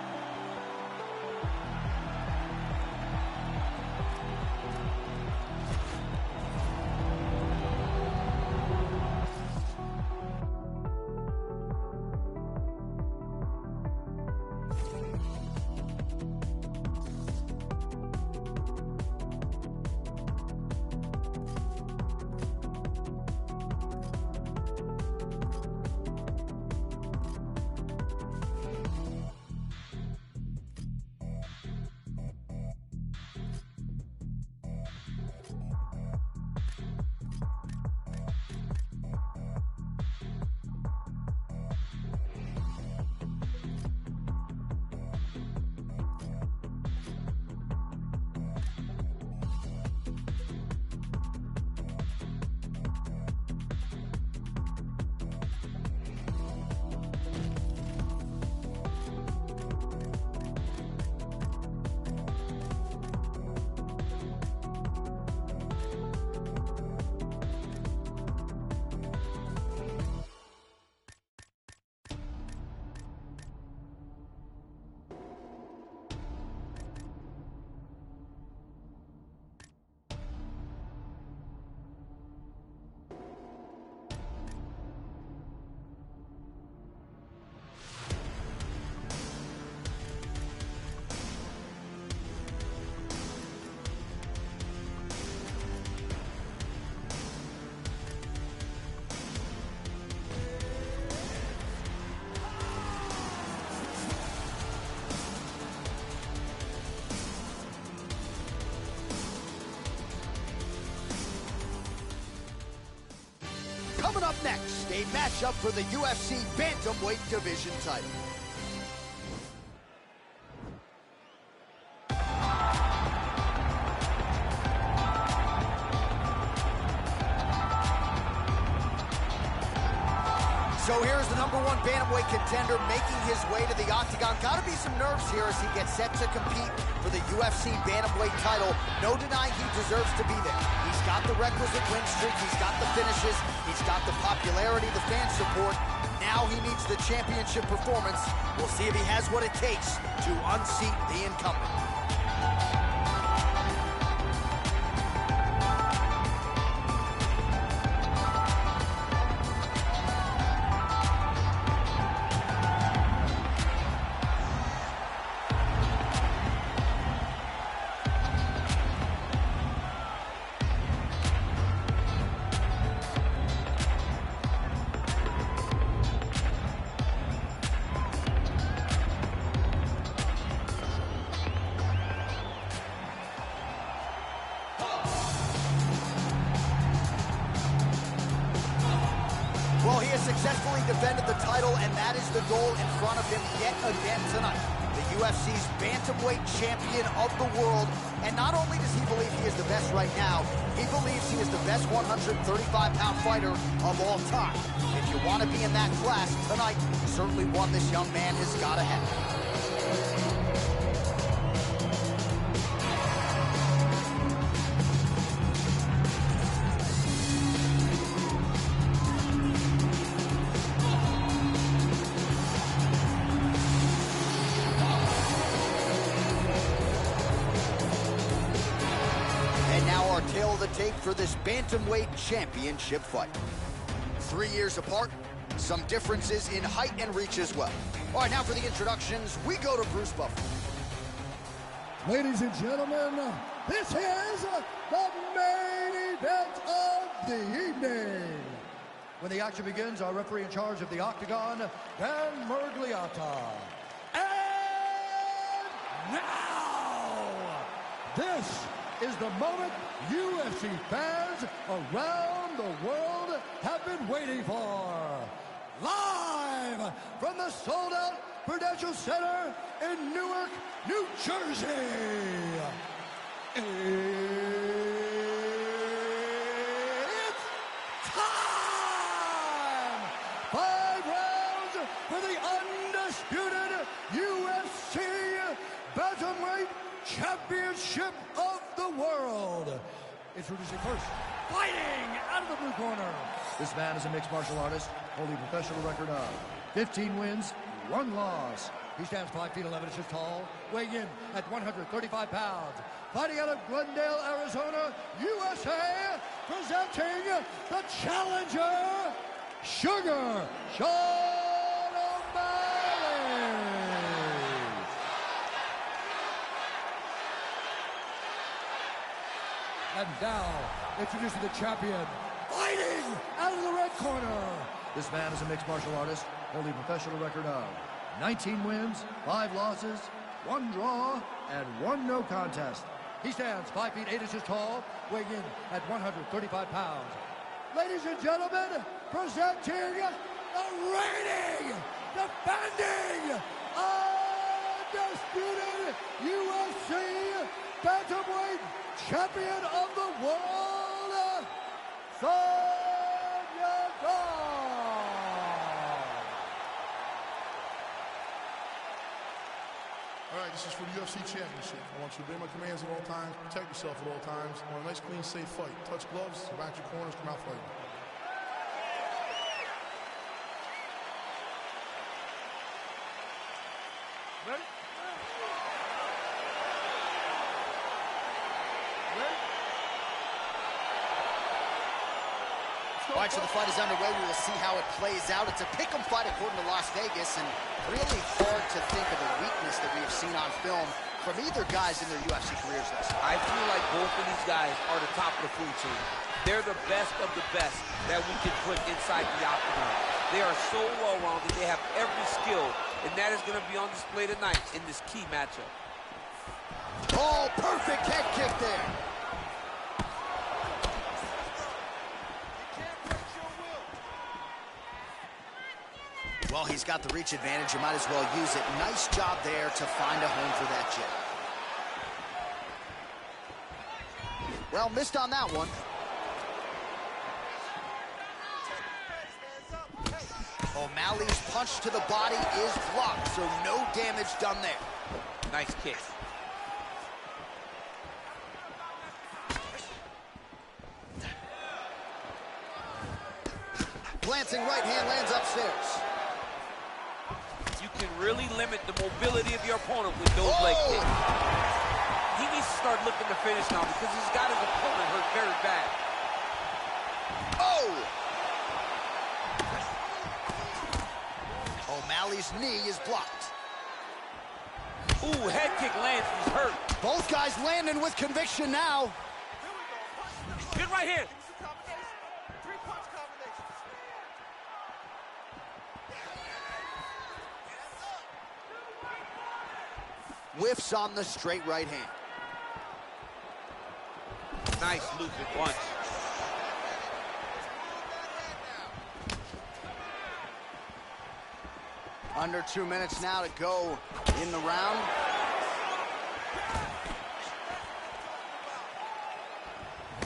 Coming up next, a matchup for the UFC Bantamweight Division title. So here's the #1 bantamweight contender making his way to the octagon. Gotta be some nerves here as he gets set to compete for the UFC bantamweight title. No denying he deserves to be there. He's got the requisite win streak, he's got the finishes, he's got the popularity, the fan support. Now he needs the championship performance. We'll see if he has what it takes to unseat the incumbent. Well, he has successfully defended the title, and that is the goal in front of him yet again tonight. The UFC's bantamweight champion of the world. And not only does he believe he is the best right now, he believes he is the best 135-pound fighter of all time. If you want to be in that class, tonight, certainly one this young man has got to have. Tail of the tape for this bantamweight championship fight. 3 years apart, some differences in height and reach as well. All right, now for the introductions, we go to Bruce Buffer. Ladies and gentlemen, this is the main event of the evening. When the action begins, our referee in charge of the octagon, Dan Murgliata. And now, this is the moment UFC fans around the world have been waiting for. Live from the sold-out Prudential Center in Newark, New Jersey. It's time! 5 rounds for the undisputed UFC Bantamweight Championship of the world. Introducing first, fighting out of the blue corner. This man is a mixed martial artist, holding a professional record of 15 wins, 1 loss. He stands 5 feet 11 inches tall, weighing in at 135 pounds. Fighting out of Glendale, Arizona, USA, presenting the challenger, Sugar Sean O'Malley. And now, introducing the champion, fighting out of the red corner. This man is a mixed martial artist, holding a professional record of 19 wins, 5 losses, 1 draw, and 1 no contest. He stands 5 feet 8 inches tall, weighing in at 135 pounds. Ladies and gentlemen, presenting the reigning, defending, undisputed UFC Bantamweight Champion of the world, Sonya Dawn. All right, this is for the UFC Championship. I want you to obey my commands at all times, protect yourself at all times. I want a nice, clean, safe fight. Touch gloves, back your corners, come out fighting. Ready? All right, so the fight is underway. We will see how it plays out. It's a pick'em fight according to Las Vegas, and really hard to think of a weakness that we have seen on film from either guys in their UFC careers thus far. I feel like both of these guys are the top of the food chain. They're the best of the best that we can put inside the octagon. They are so well-rounded. They have every skill, and that is going to be on display tonight in this key matchup. Oh, perfect head kick there. Well, he's got the reach advantage. You might as well use it. Nice job there to find a home for that jab. Well, missed on that one. O'Malley's punch to the body is blocked, so no damage done there. Nice kick. Glancing right hand lands upstairs. You can really limit the mobility of your opponent with those leg kicks. He needs to start looking to finish now because he's got his opponent hurt very bad. Oh! O'Malley's knee is blocked. Ooh, head kick lands, he's hurt. Both guys landing with conviction now. Good right hand. Whiffs on the straight right hand. Nice looping punch. Under 2 minutes now to go in the round.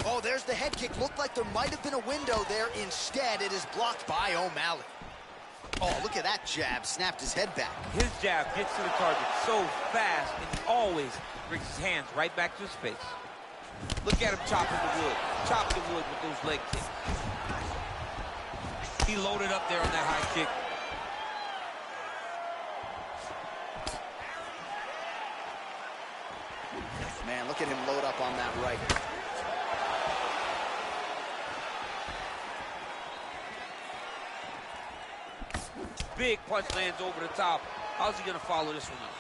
Oh, there's the head kick. Looked like there might have been a window there. Instead, it is blocked by O'Malley. Oh, look at that jab. Snapped his head back. His jab gets to the target so fast, and he always brings his hands right back to his face. Look at him chopping the wood. Chop the wood with those leg kicks. He loaded up there on that high kick. Man, look at him load up on that right. Big punch lands over the top. How's he gonna follow this one up?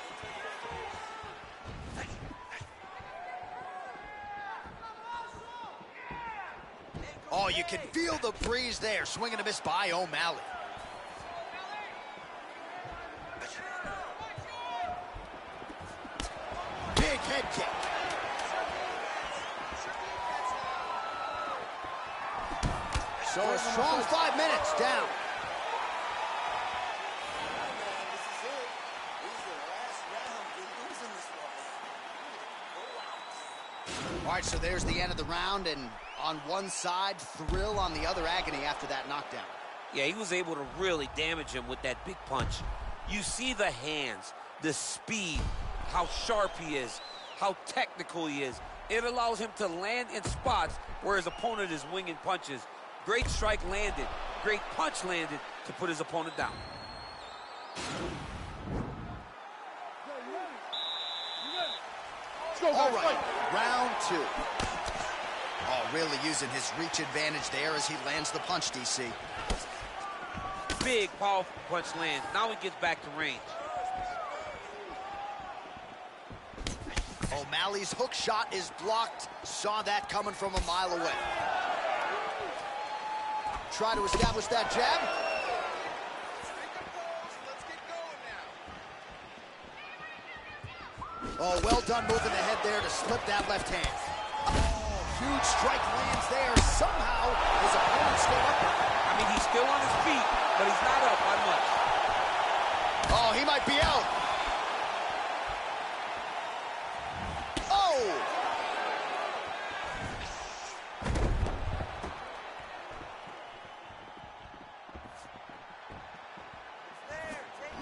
Oh, you can feel the breeze there. Swing and a miss by O'Malley. Big head kick. So a strong 5 minutes down. All right, so there's the end of the round, and on one side, thrill, on the other, agony after that knockdown. Yeah, he was able to really damage him with that big punch. You see the hands, the speed, how sharp he is, how technical he is. It allows him to land in spots where his opponent is winging punches. Great strike landed, great punch landed to put his opponent down. All right, round 2. Oh, really using his reach advantage there as he lands the punch, DC. Big, powerful punch lands. Now he gets back to range. O'Malley's hook shot is blocked. Saw that coming from a mile away. Try to establish that jab. Oh, well done moving the head there to slip that left hand. Oh, huge strike lands there. Somehow, his opponent still up. I mean, he's still on his feet, but he's not up by much. Oh, he might be out. Oh!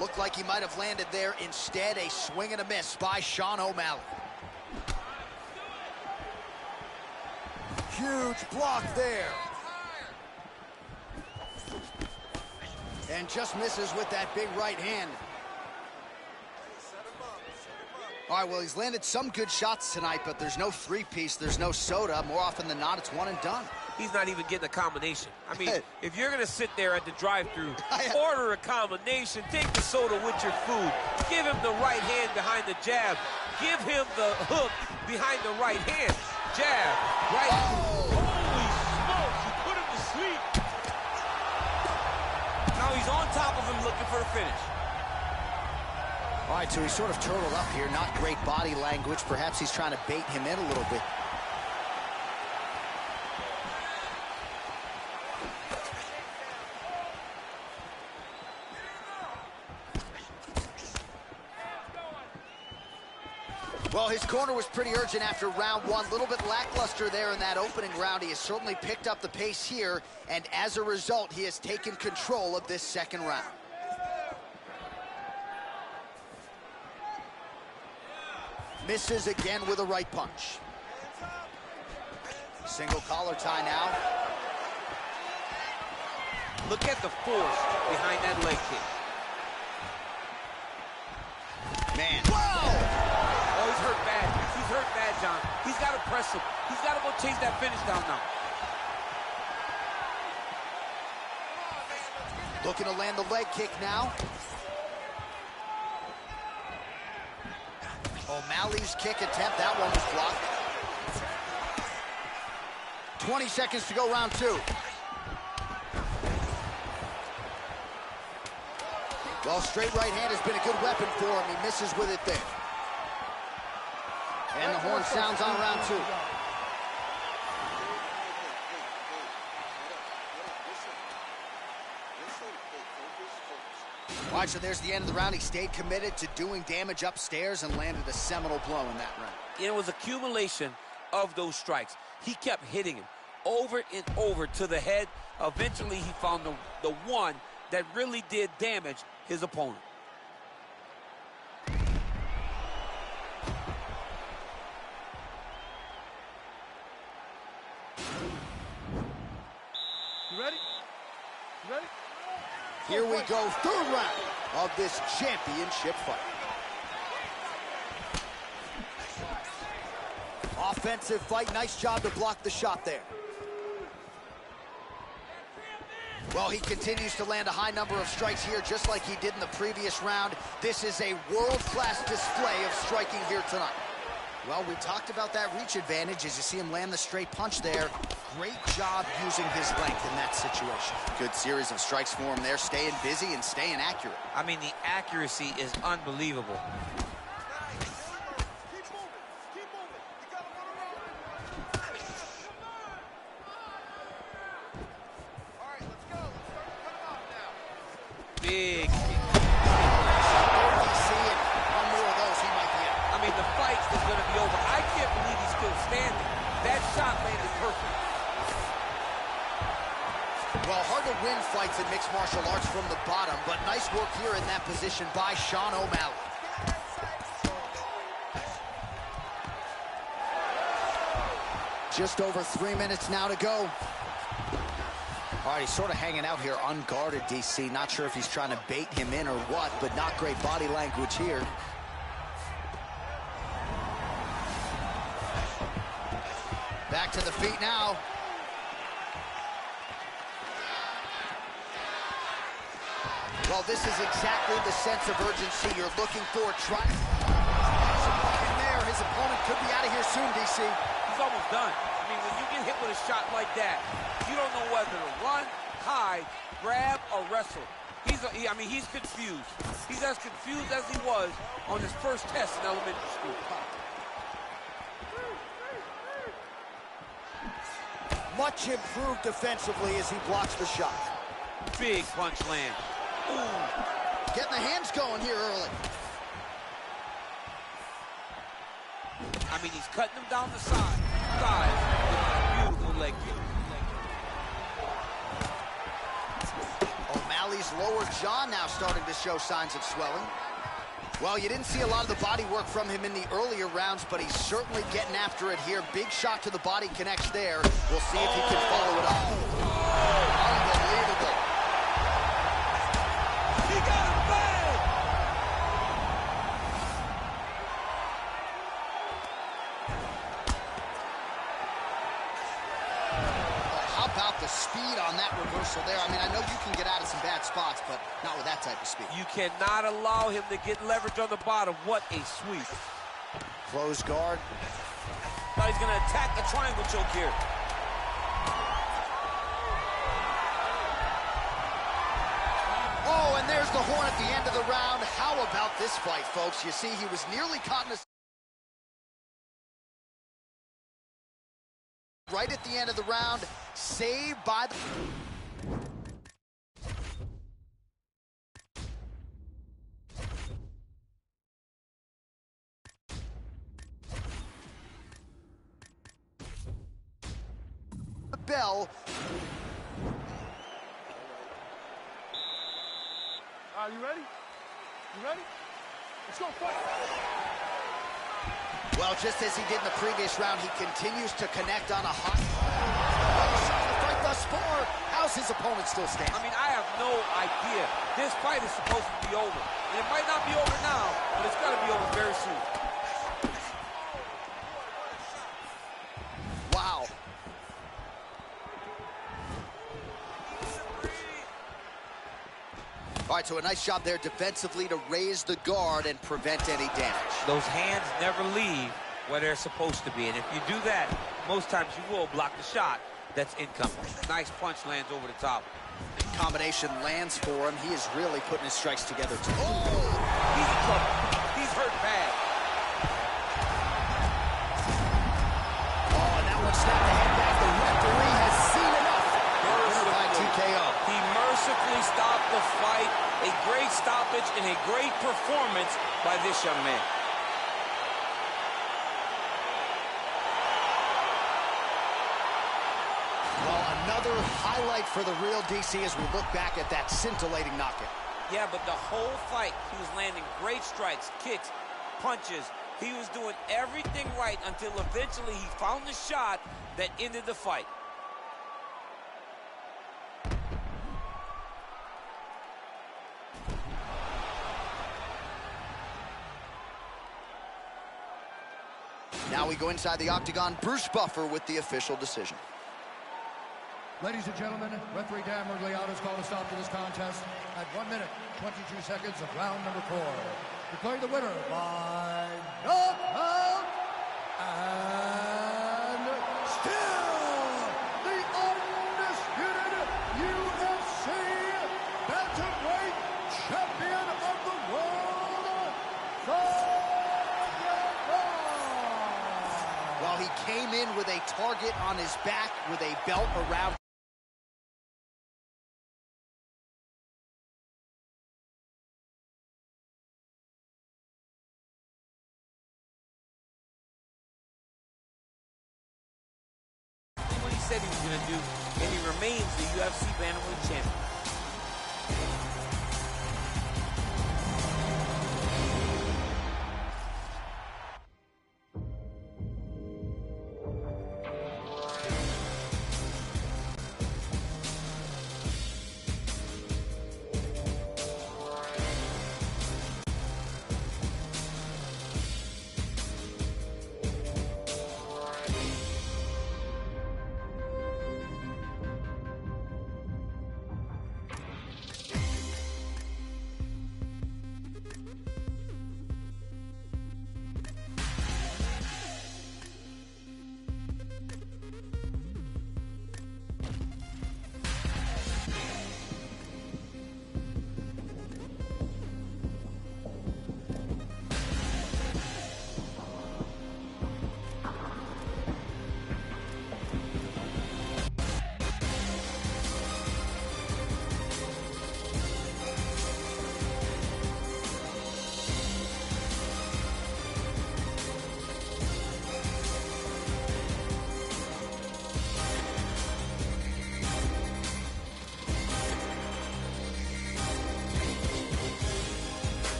Looked like he might have landed there. Instead, a swing and a miss by Sean O'Malley. Huge block there. And just misses with that big right hand. All right, well, he's landed some good shots tonight, but there's no three-piece, there's no soda. More often than not, it's one and done. He's not even getting a combination. I mean, if you're going to sit there at the drive-thru, order a combination, take the soda with your food, give him the right hand behind the jab, give him the hook behind the right hand, jab, right. Oh. Holy smokes, you put him to sleep. Now he's on top of him looking for the finish. All right, so he's sort of turtled up here. Not great body language. Perhaps he's trying to bait him in a little bit. Well, his corner was pretty urgent after round one. A little bit lackluster there in that opening round. He has certainly picked up the pace here, and as a result, he has taken control of this second round. Misses again with a right punch. Single collar tie now. Look at the force behind that leg kick. Man. Whoa! Oh, he's hurt bad. He's hurt bad, John. He's got to press him. He's got to go chase that finish down now. Looking to land the leg kick now. O'Malley's kick attempt, that one was blocked. 20 seconds to go, round two. Well, straight right hand has been a good weapon for him. He misses with it there. And the horn sounds on round two. All right, so there's the end of the round. He stayed committed to doing damage upstairs and landed a seminal blow in that round. It was accumulation of those strikes. He kept hitting him over and over to the head. Eventually, he found the one that really did damage his opponent. You ready? You ready? Here we go, third round of this championship fight. Offensive fight, nice job to block the shot there. Well, he continues to land a high number of strikes here, just like he did in the previous round. This is a world-class display of striking here tonight. Well, we talked about that reach advantage as you see him land the straight punch there. Great job using his length in that situation. Good series of strikes for him there, staying busy and staying accurate. I mean, the accuracy is unbelievable. Big. One more of those, he might be out. I mean, the fight is going to be over. I can't believe he's still standing. That shot landed perfect. Well, hard to win fights in mixed martial arts from the bottom, but nice work here in that position by Sean O'Malley. Just over 3 minutes now to go. All right, he's sort of hanging out here unguarded, DC. Not sure if he's trying to bait him in or what, but not great body language here. Back to the feet now. Well, this is exactly the sense of urgency you're looking for. Trying there, his opponent could be out of here soon, DC. He's almost done. I mean, when you get hit with a shot like that, you don't know whether to run, hide, grab, or wrestle. He's confused. He's as confused as he was on his first test in elementary school. Much improved defensively as he blocks the shot. Big punch land. Ooh. Getting the hands going here early. I mean, he's cutting them down the side. With a beautiful leg kick. O'Malley's lower jaw now starting to show signs of swelling. Well, you didn't see a lot of the body work from him in the earlier rounds, but he's certainly getting after it here. Big shot to the body connects there. We'll see if he can follow it up. Unbelievable. He got him bad! How about the speed on that reversal there? I mean, I know you can get out of some bad spots, but not with that type of speed. You cannot allow him to get leverage on the bottom. What a sweep. Close guard. Now he's going to attack the triangle choke here. Oh, and there's the horn at the end of the round. How about this fight, folks? You see, he was nearly caught in a... Right at the end of the round, saved by the... bell. Are you ready? You ready? Let's go, fight! Well, just as he did in the previous round, he continues to connect on a hot... fight thus far. How's his opponent still standing? I mean, I have no idea. This fight is supposed to be over. And it might not be over now, but it's got to be over very soon. Wow. All right, so a nice job there defensively to raise the guard and prevent any damage. Those hands never leave where they're supposed to be. And if you do that, most times you will block the shot that's incoming. Nice punch lands over the top. Combination lands for him. He is really putting his strikes together, too. Oh! He's in trouble. He's hurt bad. Oh, and that one snapped the head back. The referee has seen enough. By TKO. He mercifully stopped the fight. A great stoppage and a great performance by this young man. Well, another highlight for the real DC as we look back at that scintillating knockout. Yeah, but the whole fight, he was landing great strikes, kicks, punches. He was doing everything right until eventually he found the shot that ended the fight. Now we go inside the octagon. Bruce Buffer with the official decision. Ladies and gentlemen, referee Dan Miragliotta has called a stop to this contest at 1 minute, 22 seconds of round number 4. Declaring the winner by knockout and still the undisputed UFC bantamweight champion of the world, Well, he came in with a target on his back with a belt around. What he said he was going to do, and he remains the UFC bantamweight champion.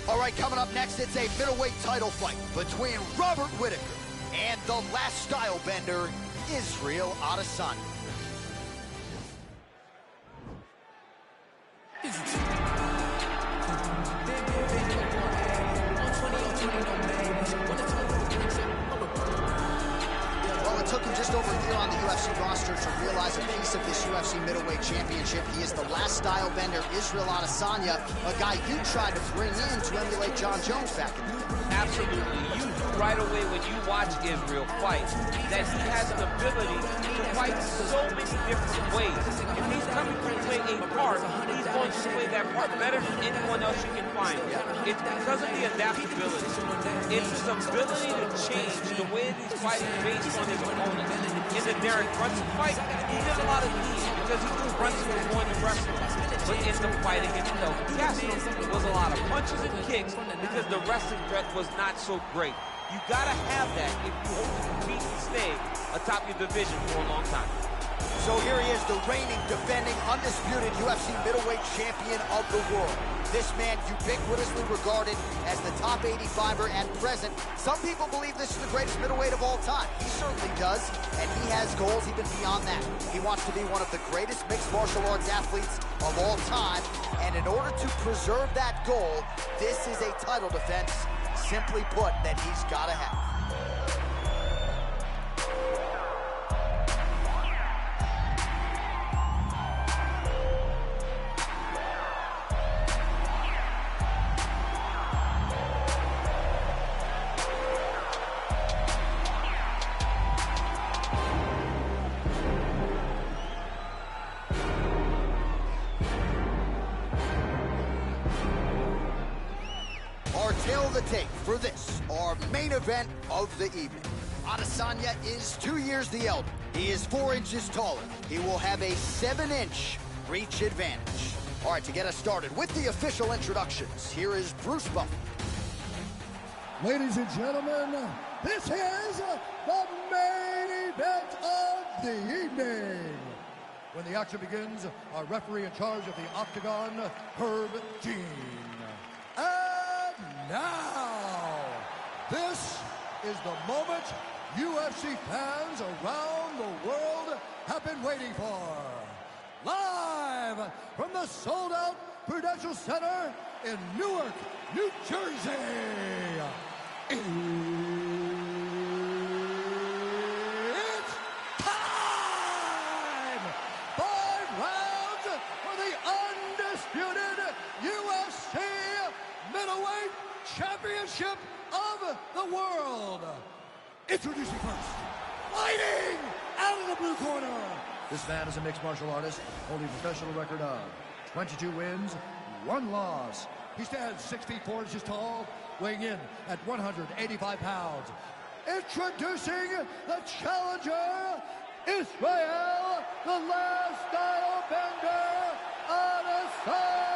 All right, coming up next, it's a middleweight title fight between Robert Whittaker and the last style bender, Israel Adesanya. here on the UFC roster to realize a piece of this UFC middleweight championship. He is the last style bender, Israel Adesanya, a guy you tried to bring in to emulate John Jones back in the day. Absolutely. You knew right away when you watch Israel fight that he has an ability to fight so many different ways. If he's coming to play a part, he's going to play that part better than anyone else you can find. It's because of the adaptability. It's his ability to change the way that he's fighting based on his opponent. In the Derek Brunson fight, he did a lot of knees because he knew Brunson was going to wrestle. But in the fight against Del Castro, it was a lot of punches and kicks because the wrestling threat was not so great. You gotta have that if you hope to compete and stay atop your division for a long time. So here he is, the reigning, defending, undisputed UFC middleweight champion of the world. This man ubiquitously regarded as the top 85er at present. Some people believe this is the greatest middleweight of all time. He certainly does, and he has goals even beyond that. He wants to be one of the greatest mixed martial arts athletes of all time, and in order to preserve that goal, this is a title defense, simply put, that he's got to have. Tail the tape for this, our main event of the evening. Adesanya is 2 years the elder. He is 4 inches taller. He will have a 7-inch reach advantage. All right, to get us started with the official introductions, here is Bruce Buffer. Ladies and gentlemen, this is the main event of the evening. When the action begins, our referee in charge of the Octagon, Herb Dean. Now, this is the moment UFC fans around the world have been waiting for. Live from the sold-out Prudential Center in Newark, New Jersey. It's time! 5 rounds for the undisputed UFC middleweight championship of the world. Introducing first, fighting out of the blue corner. This man is a mixed martial artist, holding a professional record of 22 wins, 1 loss. He stands 6 feet 4 inches tall, weighing in at 185 pounds. Introducing the challenger, Israel, the last style bender, Adesanya.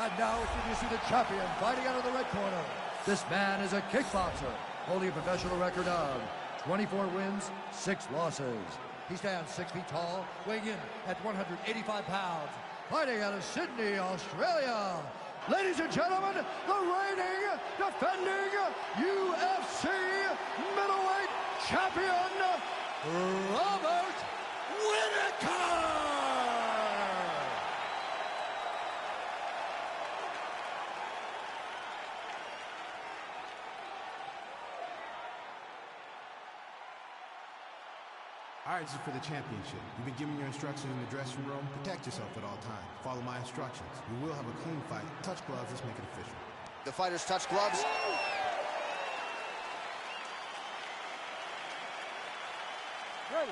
And now introducing the champion, fighting out of the red corner. This man is a kickboxer, holding a professional record of 24 wins, 6 losses. He stands 6 feet tall, weighing in at 185 pounds. Fighting out of Sydney, Australia. Ladies and gentlemen, the reigning, defending UFC middleweight champion, Robert Whittaker. All right, this is for the championship. You've been given your instructions in the dressing room. Protect yourself at all times. Follow my instructions. We will have a clean fight. Touch gloves. Let's make it official. The fighters touch gloves. Ready.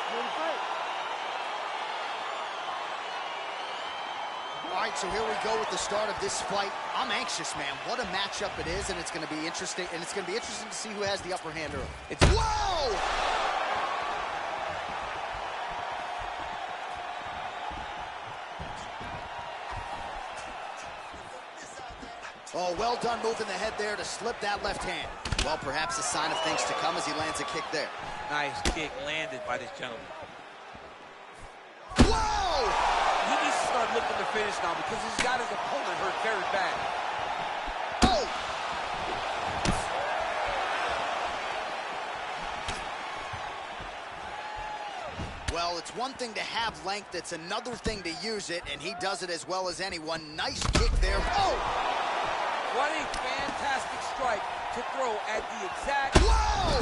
Ready to fight. All right, so here we go with the start of this fight. I'm anxious, man. What a matchup it is, and it's going to be interesting. And it's going to be interesting to see who has the upper hand early. Whoa! Oh, well done moving the head there to slip that left hand. Well, perhaps a sign of things to come as he lands a kick there. Nice kick landed by this gentleman. Whoa! He needs to start looking to finish now because he's got his opponent hurt very bad. Oh! Well, it's one thing to have length, it's another thing to use it, and he does it as well as anyone. Nice kick there. Oh! What a fantastic strike to throw at the exact... Whoa!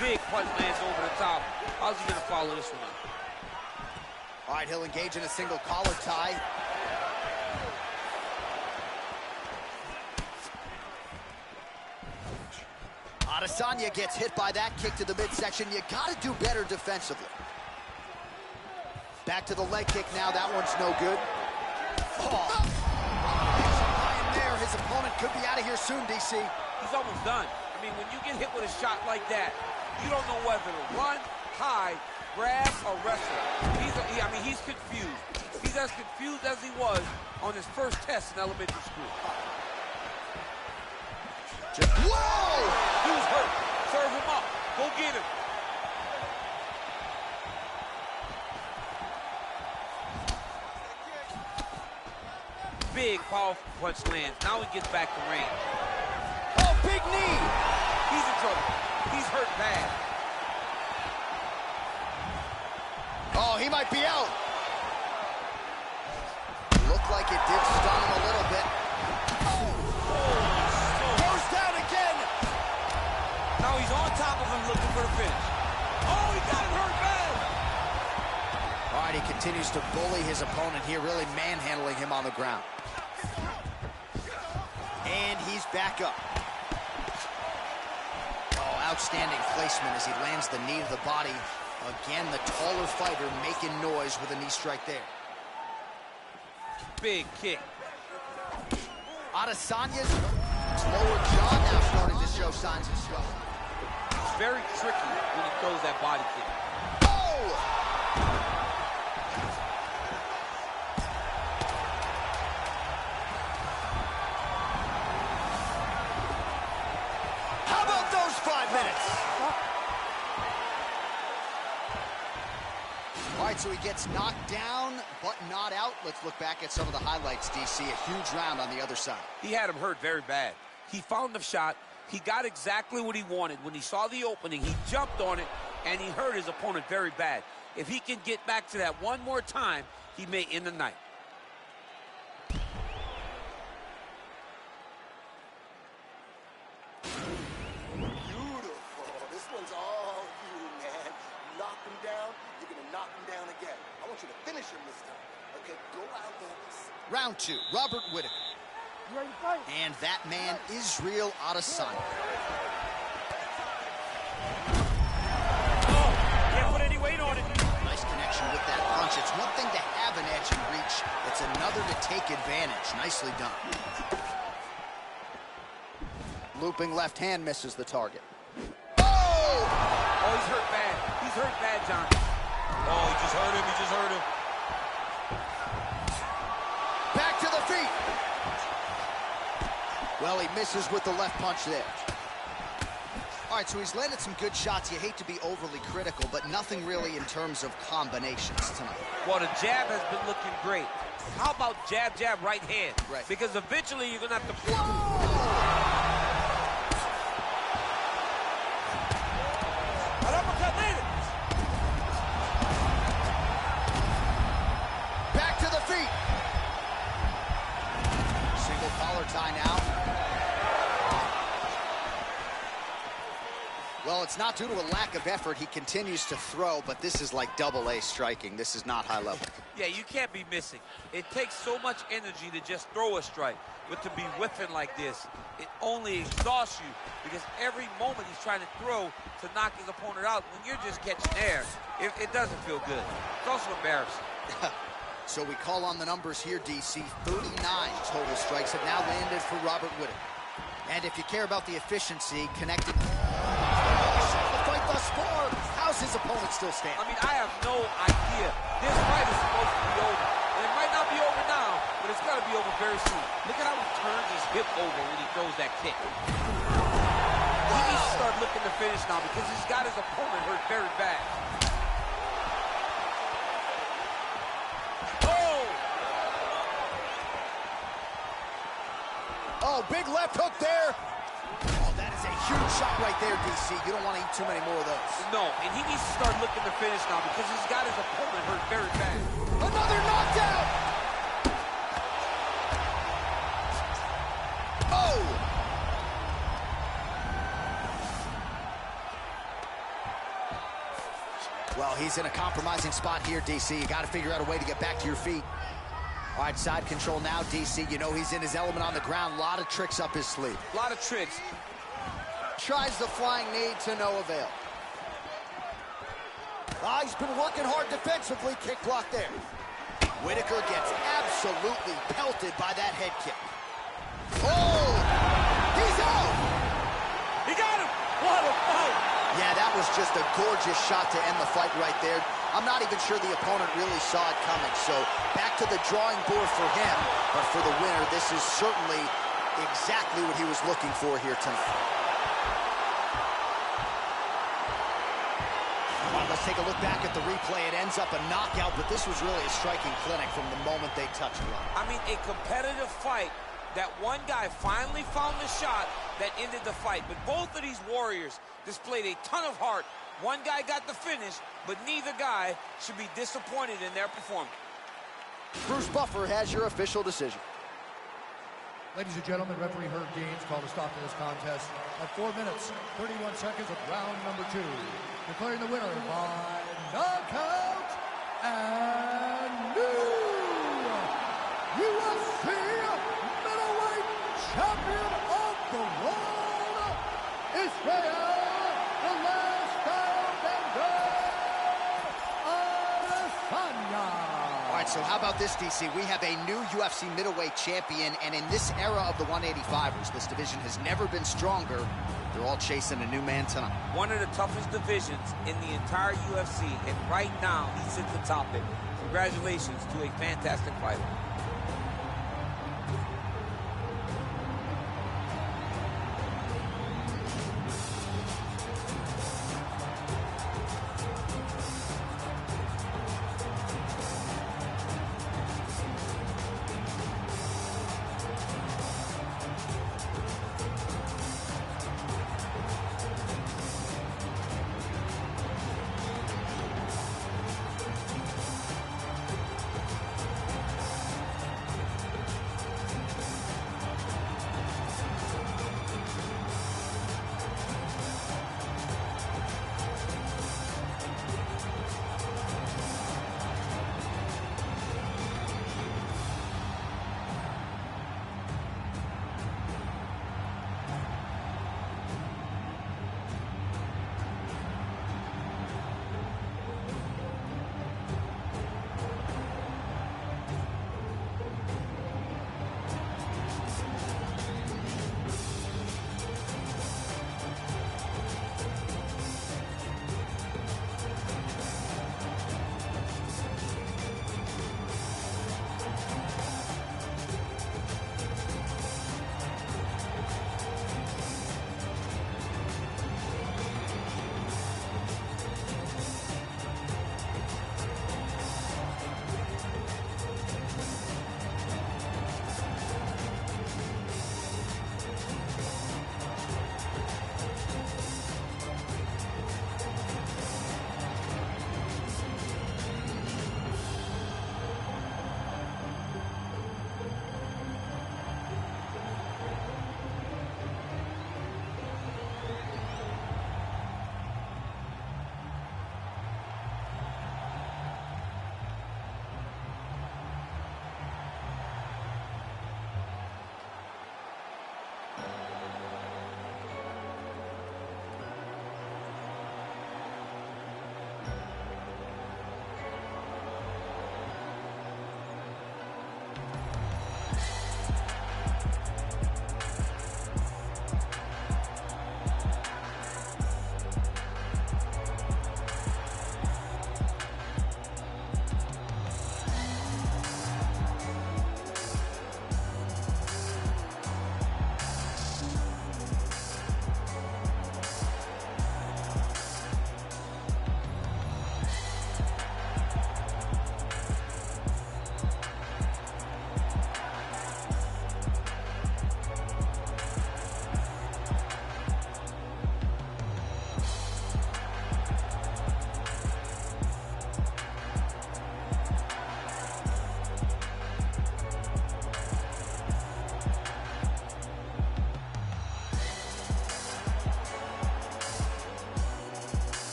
Big punch lands over the top. How's he going to follow this one up? All right, he'll engage in a single collar tie. Adesanya gets hit by that kick to the midsection. You got to do better defensively. Back to the leg kick now. That one's no good. Oh. There, his opponent could be out of here soon, DC. He's almost done. I mean, when you get hit with a shot like that, you don't know whether to run, hide, grab, or wrestle. He's confused. He's as confused as he was on his first test in elementary school. Whoa! He was hurt. Serve him up. Go get him. Big, powerful punch lands. Now he gets back to range. Oh, big knee! He's in trouble. He's hurt bad. Oh, he might be out. Looked like it did stun him a little bit. Goes down again. Now he's on top of him looking for the finish. Oh, he got him hurt bad. All right, he continues to bully his opponent here, really manhandling him on the ground. And he's back up. Oh, outstanding placement as he lands the knee to the body. Again, the taller fighter making noise with a knee strike there. Big kick. Adesanya's lower jaw now starting to show signs of swelling. It's very tricky when he throws that body kick. Oh! How about those 5 minutes? All right, so he gets knocked down, but not out. Let's look back at some of the highlights, DC. A huge round on the other side. He had him hurt very bad. He found the shot. He got exactly what he wanted. When he saw the opening, he jumped on it, and he hurt his opponent very bad. If he can get back to that one more time, he may end the night. Beautiful. This one's all you, man. You knock him down, you're going to knock him down again. I want you to finish him this time. Okay, go out there. Round 2, Robert Whittaker. You ready to fight? And that man, Israel Adesanya. Oh, can't put any weight on it. Nice connection with that punch. It's one thing to have an edge and reach. It's another to take advantage. Nicely done. Looping left hand misses the target. Oh! Oh, he's hurt bad. He's hurt bad, John. Oh, he just hurt him. He just hurt him. Back to the feet. Well, he misses with the left punch there. All right, so he's landed some good shots. You hate to be overly critical, but nothing really in terms of combinations tonight. Well, the jab has been looking great. How about jab, jab, right hand? Right. Because eventually you're going to have to... An uppercut landed. Back to the feet. Single collar tie now. Well, it's not due to a lack of effort. He continues to throw, but this is like double-A striking. This is not high level. Yeah, you can't be missing. It takes so much energy to just throw a strike, but to be whiffing like this, it only exhausts you because every moment he's trying to throw to knock his opponent out, when you're just catching air, it doesn't feel good. It's also embarrassing. So we call on the numbers here, DC. 39 total strikes have now landed for Robert Whittaker. And if you care about the efficiency, connecting the fight thus far, how's his opponent still standing? I mean, I have no idea. This fight is supposed to be over. And it might not be over now, but it's got to be over very soon. Look at how he turns his hip over when he throws that kick. He needs to start looking to finish now because he's got his opponent hurt very bad. Oh, big left hook there. Oh, that is a huge shot right there, DC. You don't want to eat too many more of those. No, and he needs to start looking to finish now because he's got his opponent hurt very bad. Another knockdown. Oh! Well, he's in a compromising spot here, DC. You got to figure out a way to get back to your feet. All right, side control now, DC. You know he's in his element on the ground. A lot of tricks up his sleeve. A lot of tricks. Tries the flying knee to no avail. He's been working hard defensively. Kick block there. Whitaker gets absolutely pelted by that head kick. Oh! He's out! He got him! What a fight! Yeah, that was just a gorgeous shot to end the fight right there. I'm not even sure the opponent really saw it coming. So back to the drawing board for him. But for the winner, this is certainly exactly what he was looking for here tonight. All right, let's take a look back at the replay. It ends up a knockout, but this was really a striking clinic from the moment they touched ground. I mean, a competitive fight. That one guy finally found the shot that ended the fight. But both of these warriors displayed a ton of heart. One guy got the finish, but neither guy should be disappointed in their performance. Bruce Buffer has your official decision. Ladies and gentlemen, referee Herb Deans called a stop to this contest at 4 minutes, 31 seconds of round number 2. Declaring the winner by knockout and new UFC middleweight champion of the world, Israel, the last Adesanya. All right, so how about this, DC? We have a new UFC middleweight champion, and in this era of the 185ers, this division has never been stronger. They're all chasing a new man tonight. One of the toughest divisions in the entire UFC, and right now he sits atop it. Congratulations to a fantastic fighter.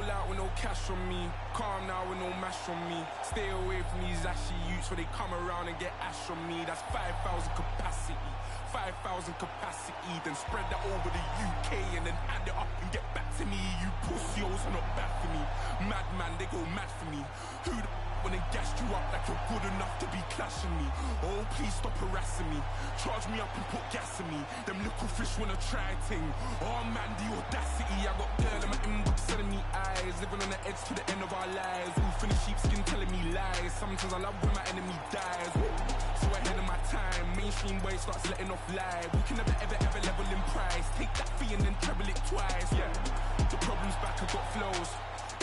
roll out with no cash on me. Calm now with no mash on me. Stay away from these ashy youths where they come around and get ash on me. That's 5,000 capacity. 5,000 capacity. Then spread that over the UK and then add it up and get back to me. You pussios are not bad for me. Madman, they go mad for me. Who the when they gassed you up like you're good enough to be clashing me. Oh, please stop harassing me. Charge me up and put gas in me. Them little fish wanna try ting. Oh man, the audacity. I got girl in my inbox sending me eyes. Living on the edge to the end of our lives. Wolf in the sheepskin telling me lies. Sometimes I love when my enemy dies. So ahead of my time, mainstream boy starts letting off live. We can never ever level in price. Take that fee and then treble it twice. Yeah, the problem's back, I got flows.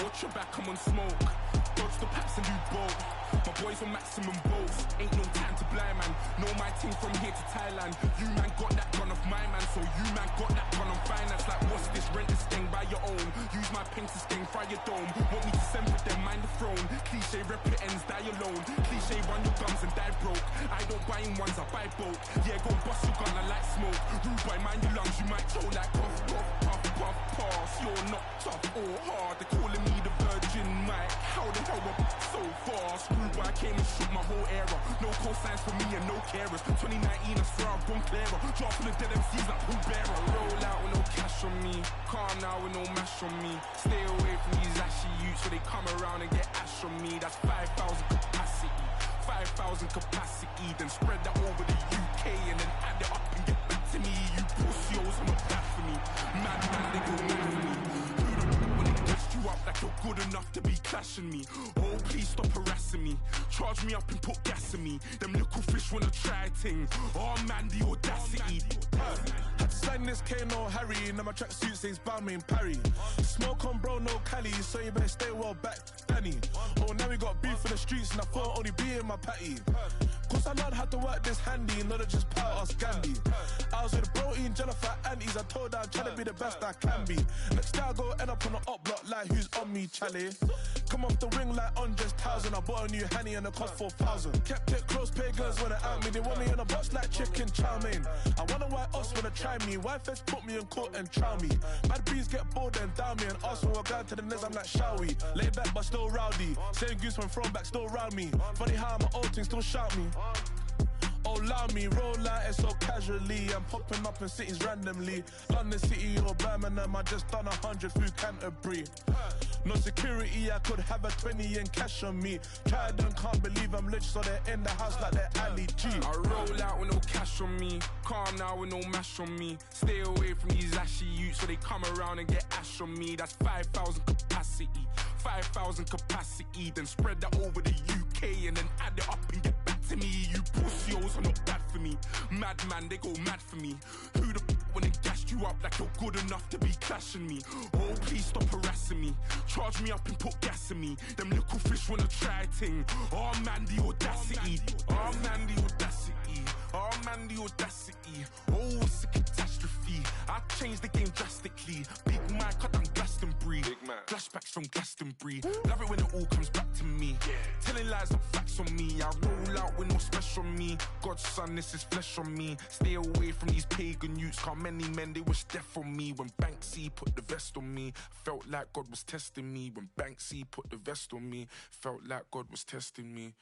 Watch your back, I'm on smoke. Dodge the packs and do both. My boys on maximum bolts. Ain't no time to blind man. Know my team from here to Thailand. You man got that gun off my man, so you man got that gun on finance. Like what's this? Rent this thing by your own. Use my pen to sting, fry your dome. Want me to send with them, mind the throne. Cliche rep it ends, die alone. Cliche run your guns and die broke. I don't buy in ones, I buy both. Yeah, go bust your gun, I like smoke. Rude boy, mind your lungs, you might choke like puff, puff, puff, puff, pass. You're not tough or hard. They're calling me the Virgin Mike. How the hell up so fast? Rude boy, I came and shook my whole era. No cosigns for me and no carers. 2019, I swear I've gone clearer. Drop for the dead MCs like Paul Bearer. Roll out with no cash on me. Calm now with no mash on me. Stay away from these ashy youths so they come around and get ash on me. That's 5,000 capacity. 5,000 capacity. Then spread that over the UK and then add it up and get back to me. You pussios are not bad for me. Madman, they go mad for me. You up like you're good enough to be clashing me. Oh, please stop harassing me. Charge me up and put gas in me. Them little fish wanna try ting. Oh man, the audacity. Had to sign this K, no Harry. Now my tracksuit says Balmain Parry. Smoke on bro, no Cali, so you better stay well back, Danny. Oh, now we got beef in the streets and I thought only be in my patty. Cause I learned how to work this handy, not to just power us Gandhi. I was with bro eating Jennifer aunties. I told her I'm trying to be the best I can be. Next day I go end up on the up block like who's on me, Charlie. Come off the ring like Andres 1,000. I bought a new Henny and it cost 4,000. Kept it close, pagans wanna out me. They want me in a box like chicken chow mein. I wonder why us wanna try me. Why feds put me in court and trial me? Bad bees get bored and down me. And ask for a guy to the nez, I'm like, shall we? Lay back but still rowdy. Same goose when thrown back, still round me. Funny how my old thing still shout me. Oh, allow me, roll out it so casually. I'm popping up in cities randomly. London City or Birmingham, I just done 100 through Canterbury. No security, I could have a 20 in cash on me. Tried and can't believe I'm rich, so they're in the house like they're Ali G. I roll out with no cash on me. Calm now with no mash on me. Stay away from these ashy youths, so they come around and get ash on me. That's 5,000 capacity. 5,000 capacity. Then spread that over the UK and then add it up and get back to me. You pussios are not bad for me. Madman, they go mad for me. Who the when they gassed you up like you're good enough to be clashing me? Oh, please stop harassing me. Charge me up and put gas in me. Them little fish wanna try ting. Oh man, the audacity. Oh man, the audacity. Oh man, the audacity. Oh, it's a catastrophe. I changed the game drastically. Big Mike, cut down Glastonbury. Flashbacks from Glastonbury. Love it when it all comes back to me. Telling lies, not facts on me. I roll out with no special on me. God's son, this is flesh on me. Stay away from these pagan youths. How many men they wish death on me. When Banksy put the vest on me, felt like God was testing me. When Banksy put the vest on me, felt like God was testing me.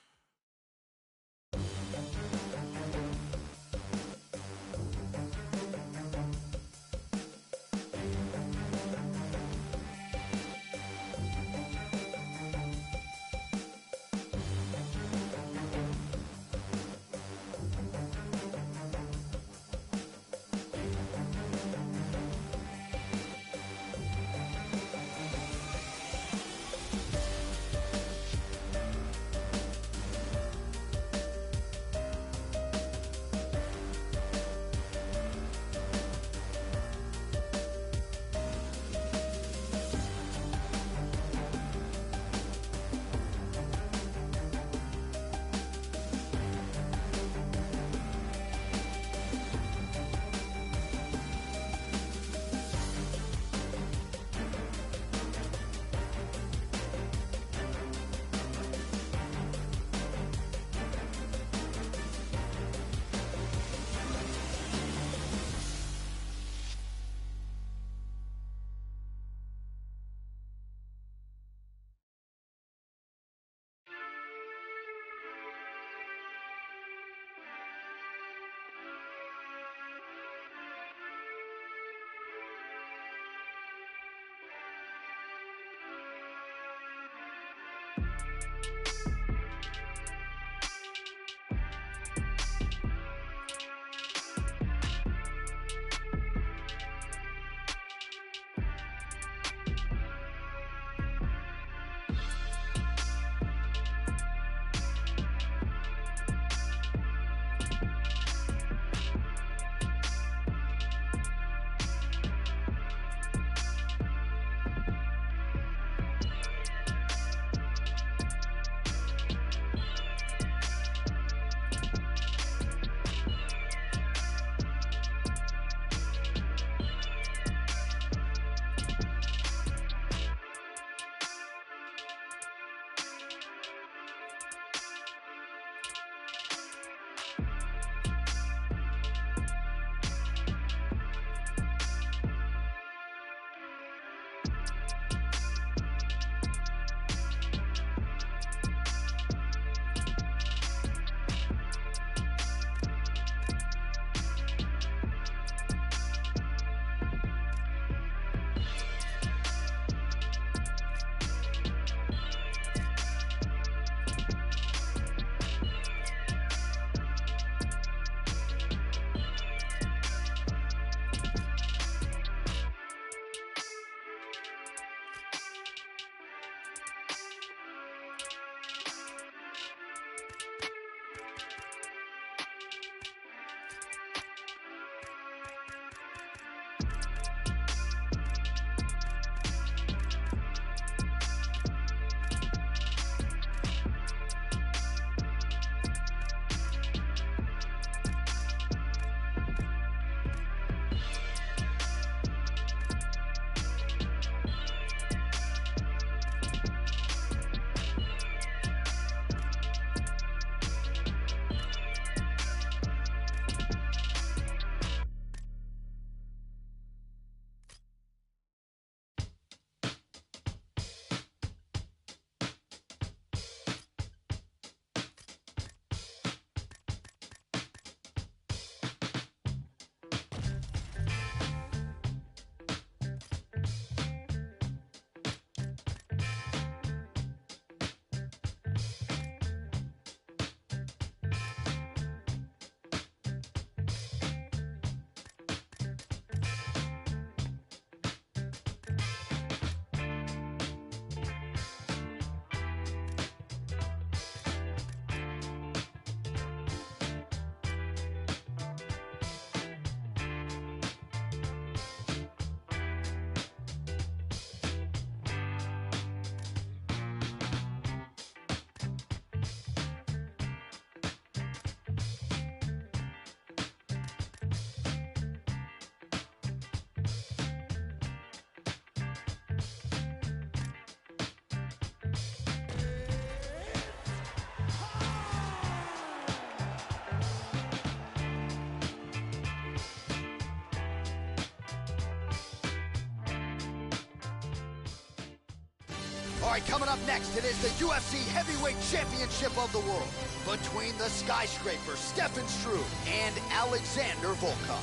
All right, coming up next, it is the UFC Heavyweight Championship of the world between the skyscraper Stefan Struve and Alexander Volkov.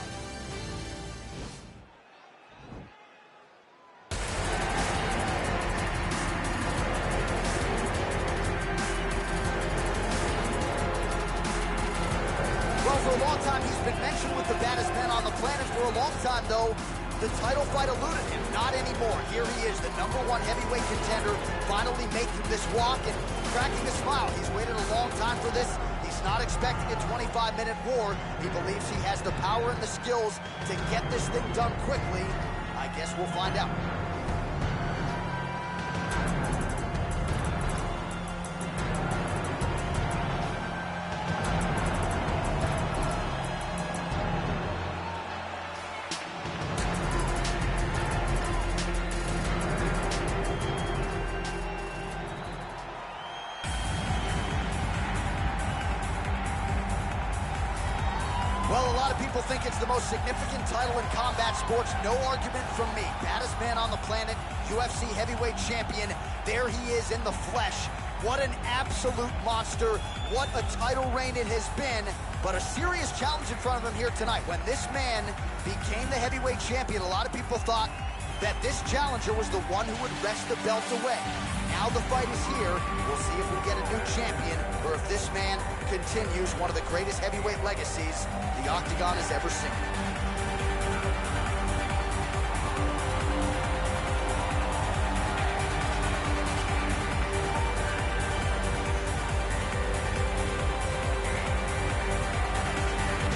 Well, for a long time, he's been mentioned with the baddest men on the planet. For a long time, though, the title fight eluded him. Not anymore. Here he is, the #1 heavyweight contender, finally making this walk and cracking a smile. He's waited a long time for this. He's not expecting a 25-minute war. He believes he has the power and the skills to get this thing done quickly. I guess we'll find out. Well, a lot of people think it's the most significant title in combat sports. No argument from me. Baddest man on the planet, UFC heavyweight champion. There he is in the flesh. What an absolute monster. What a title reign it has been. But a serious challenge in front of him here tonight. When this man became the heavyweight champion, a lot of people thought that this challenger was the one who would wrest the belt away. Now the fight is here. We'll see if we get a new champion or if this man continues one of the greatest heavyweight legacies the Octagon has ever seen.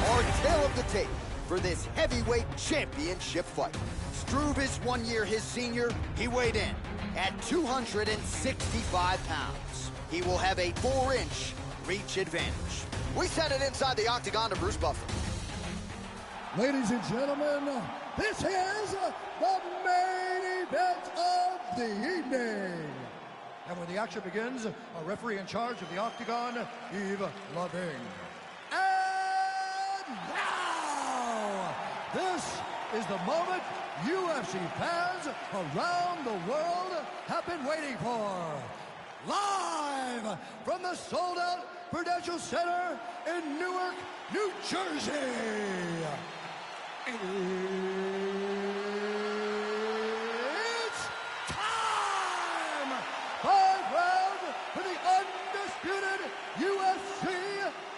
Our tale of the tape for this heavyweight championship fight. Struve is 1 year his senior. He weighed in at 265 pounds. He will have a 4-inch reach advantage. We send it inside the Octagon to Bruce Buffer. Ladies and gentlemen, this is the main event of the evening. And when the action begins, our referee in charge of the Octagon, Yves Lavigne. And now, this is the moment UFC fans around the world have been waiting for. Live from the sold-out Prudential Center in Newark, New Jersey. It's time! 5 rounds for the undisputed UFC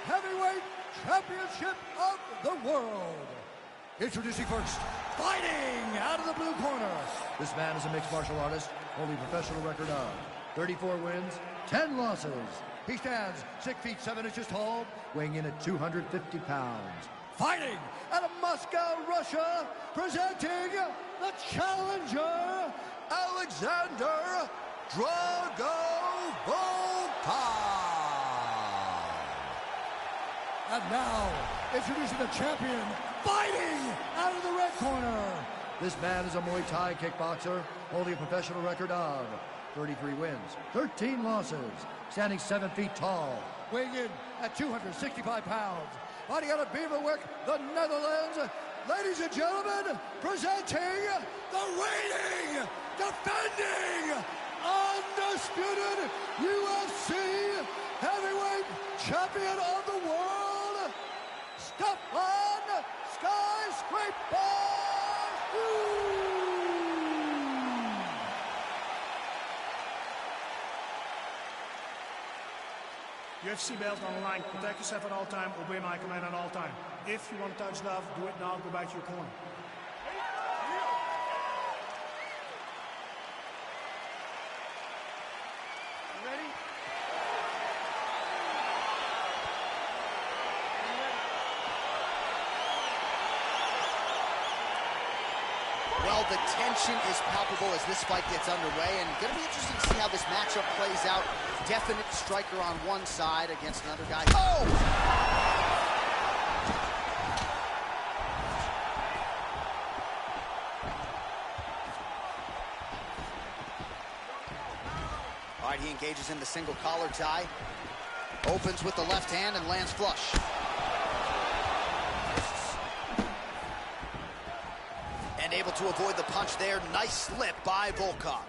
Heavyweight Championship of the world. Introducing first, fighting out of the blue corner. This man is a mixed martial artist, holding a professional record of 34 wins, 10 losses. He stands 6 feet 7 inches tall, weighing in at 250 pounds. Fighting out of Moscow, Russia, presenting the challenger, Alexander Drago Volkov. And now, introducing the champion, fighting out of the red corner. This man is a Muay Thai kickboxer, holding a professional record of 33 wins, 13 losses, standing 7 feet tall, weighing in at 265 pounds. Fighting out of Beverwijk, the Netherlands, ladies and gentlemen, presenting the reigning, defending, undisputed UFC heavyweight champion of the world, Stefan Skyscraper Struve. UFC belt on the line. Protect yourself at all time. Obey my command at all time. If you want to touch love, do it now. Go back to your corner. You ready? Well, the tension is palpable as this fight gets underway, and going to be interesting to see how this matchup plays out. Definite striker on one side against another guy. Oh! All right, he engages in the single collar tie. Opens with the left hand and lands flush. And able to avoid the punch there. Nice slip by Volkov.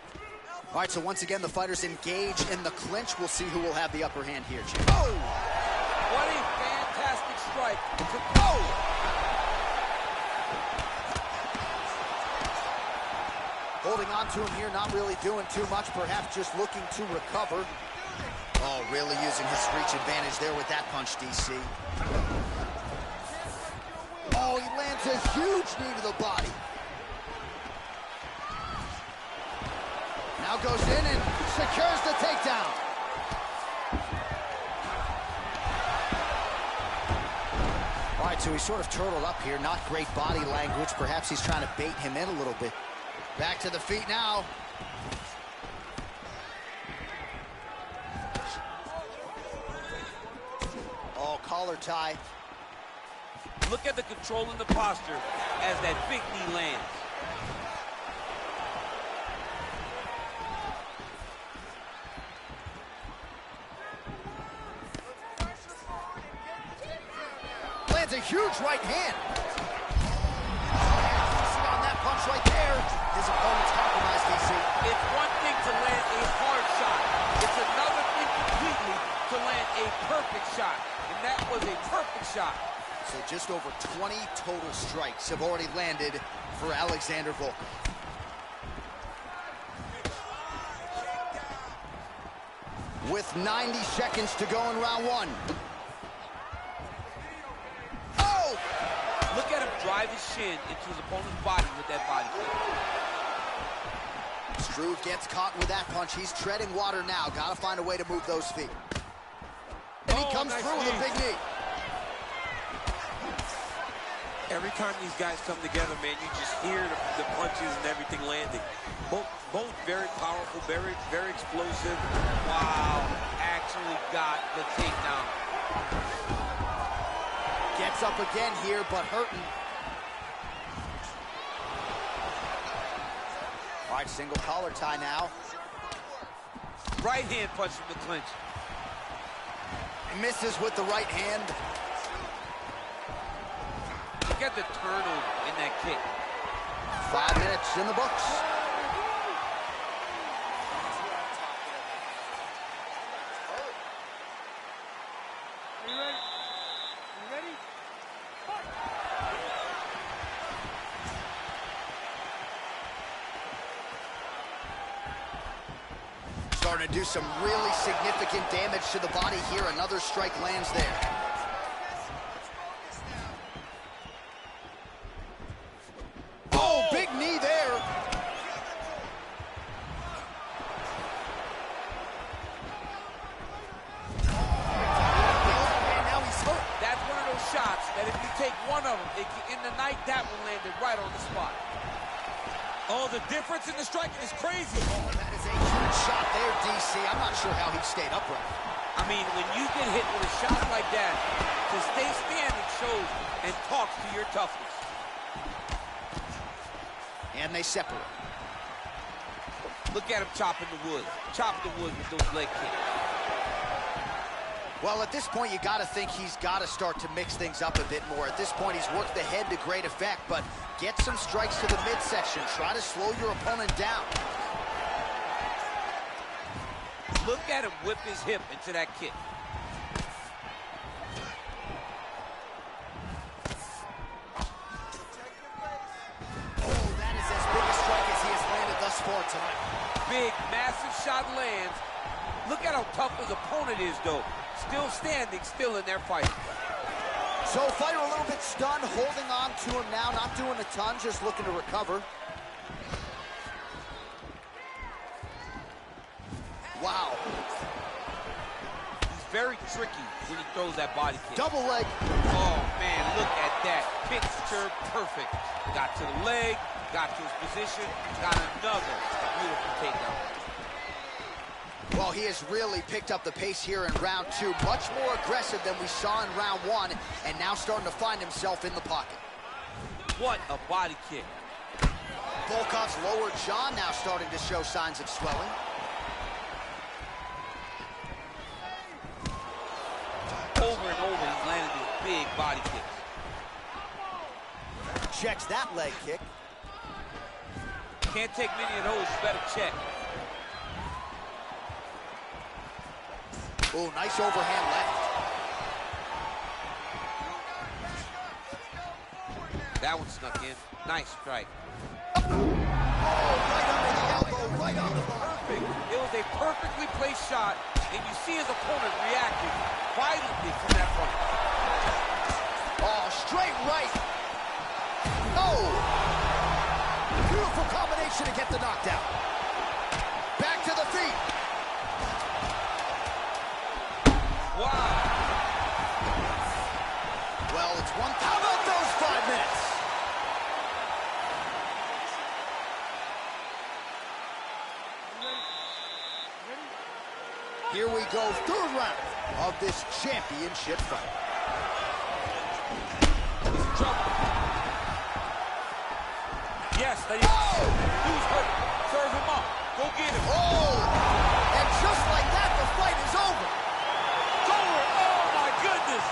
All right, so once again, the fighters engage in the clinch. We'll see who will have the upper hand here, Jim. Oh! What a fantastic strike. Oh! Holding on to him here, not really doing too much, perhaps just looking to recover. Oh, really using his reach advantage there with that punch, DC. Oh, he lands a huge knee to the body. Now goes in and secures the takedown. All right, so he's sort of turtled up here. Not great body language. Perhaps he's trying to bait him in a little bit. Back to the feet now. Oh, collar tie. Look at the control in the posture as that big knee lands. Lands a huge right hand. On that punch right there, his opponent's compromised, DC. It's one thing to land a hard shot. It's another thing completely to land a perfect shot. And that was a perfect shot. So just over 20 total strikes have already landed for Alexander Volkov. With 90 seconds to go in round one. Oh! Look at him drive his shin into his opponent's body with that body kick. Struve gets caught with that punch. He's treading water now. Gotta find a way to move those feet. And he comes through with a big knee. Every time these guys come together, man, you just hear the punches and everything landing. Both very powerful, very explosive. Wow, actually got the takedown. Gets up again here, but hurting. All right, single collar tie now. Right hand punch from the clinch. He misses with the right hand. Look at the turnover in that kick. 5 minutes in the books. Are you ready? You ready? Fight! Starting to do some really significant damage to the body here. Another strike lands there. Oh, big knee there. And now he's hurt. That's one of those shots that if you take one of them, in the night, that one landed right on the spot. Oh, the difference in the striking is crazy. Oh, that is a huge shot there, DC. I'm not sure how he stayed upright. I mean, when you get hit with a shot like that, to stay standing shows and talks to your toughness. And they separate. Look at him chopping the wood. Chop the wood with those leg kicks. Well, at this point, you got to think he's got to start to mix things up a bit more. At this point, he's worked the head to great effect, but get some strikes to the midsection. Try to slow your opponent down. Look at him whip his hip into that kick. Oh, that is as big a strike as he has landed thus far tonight. Big, massive shot lands. Look at how tough his opponent is, though. Still standing, still in their fight. So fighter a little bit stunned, holding on to him now, not doing a ton, just looking to recover. Wow. He's very tricky when he throws that body kick. Double leg. Oh, man, look at that. Picture perfect. Got to the leg, got to his position, got another beautiful takedown. Well, he has really picked up the pace here in round two. Much more aggressive than we saw in round one, and now starting to find himself in the pocket. What a body kick. Volkov's lower jaw now starting to show signs of swelling. Over and over, he's landing these big body kicks. Checks that leg kick. Can't take many of those, you better check. Oh, nice overhand left. That one snuck in. Nice strike. Oh, right under the elbow, right on the bar. Perfect. It was a perfectly placed shot, and you see his opponent reacting violently from that point. Oh, straight right. Oh! Beautiful combination to get the knockdown. Back to the feet. Wow. Well, it's one. How about those 5 minutes? Here we go, third round of this championship fight. He's in trouble. Yes, that is. Who's hurt? Serve him up. Go get him. Oh! And just like that, the fight is over. Oh my goodness!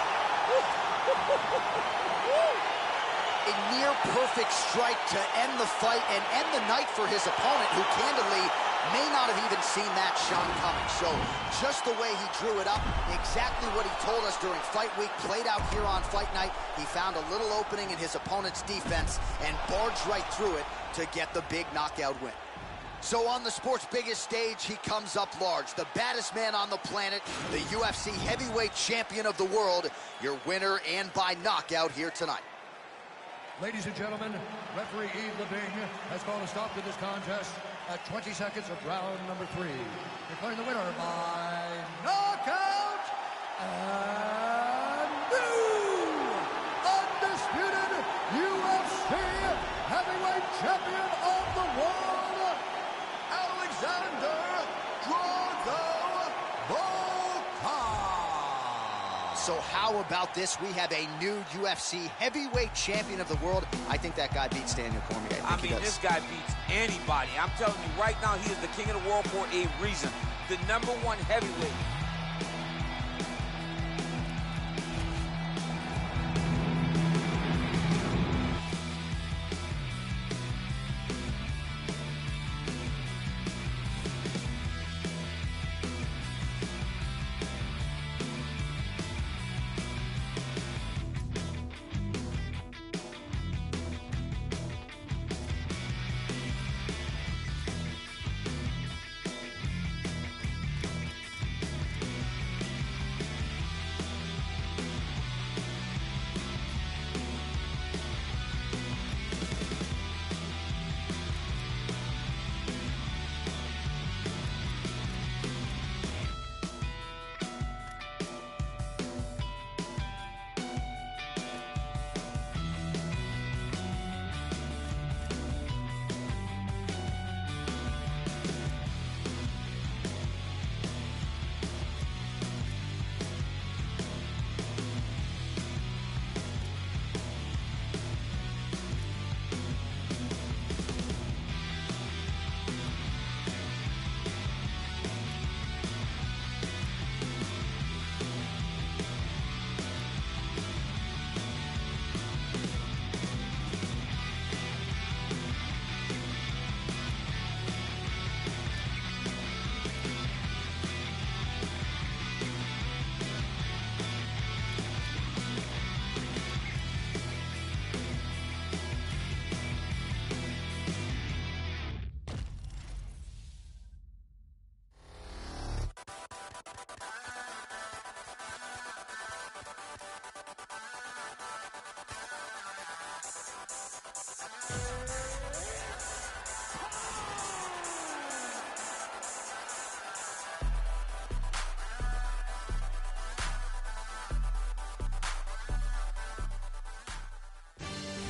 A near-perfect strike to end the fight and end the night for his opponent, who candidly may not have even seen that shot coming. So just the way he drew it up, exactly what he told us during fight week, played out here on fight night. He found a little opening in his opponent's defense and barged right through it to get the big knockout win. So on the sport's biggest stage, he comes up large. The baddest man on the planet, the UFC heavyweight champion of the world, your winner and by knockout here tonight. Ladies and gentlemen, referee Yves Lebing has called a stop to this contest at 20 seconds of round number 3. Declaring the winner by knockout and new undisputed UFC heavyweight champion of the world, Alexander Drago Volkov. So how about this? We have a new UFC heavyweight champion of the world. I think that guy beats Daniel Cormier. I mean, this guy beats anybody. I'm telling you, right now, he is the king of the world for a reason. The #1 heavyweight.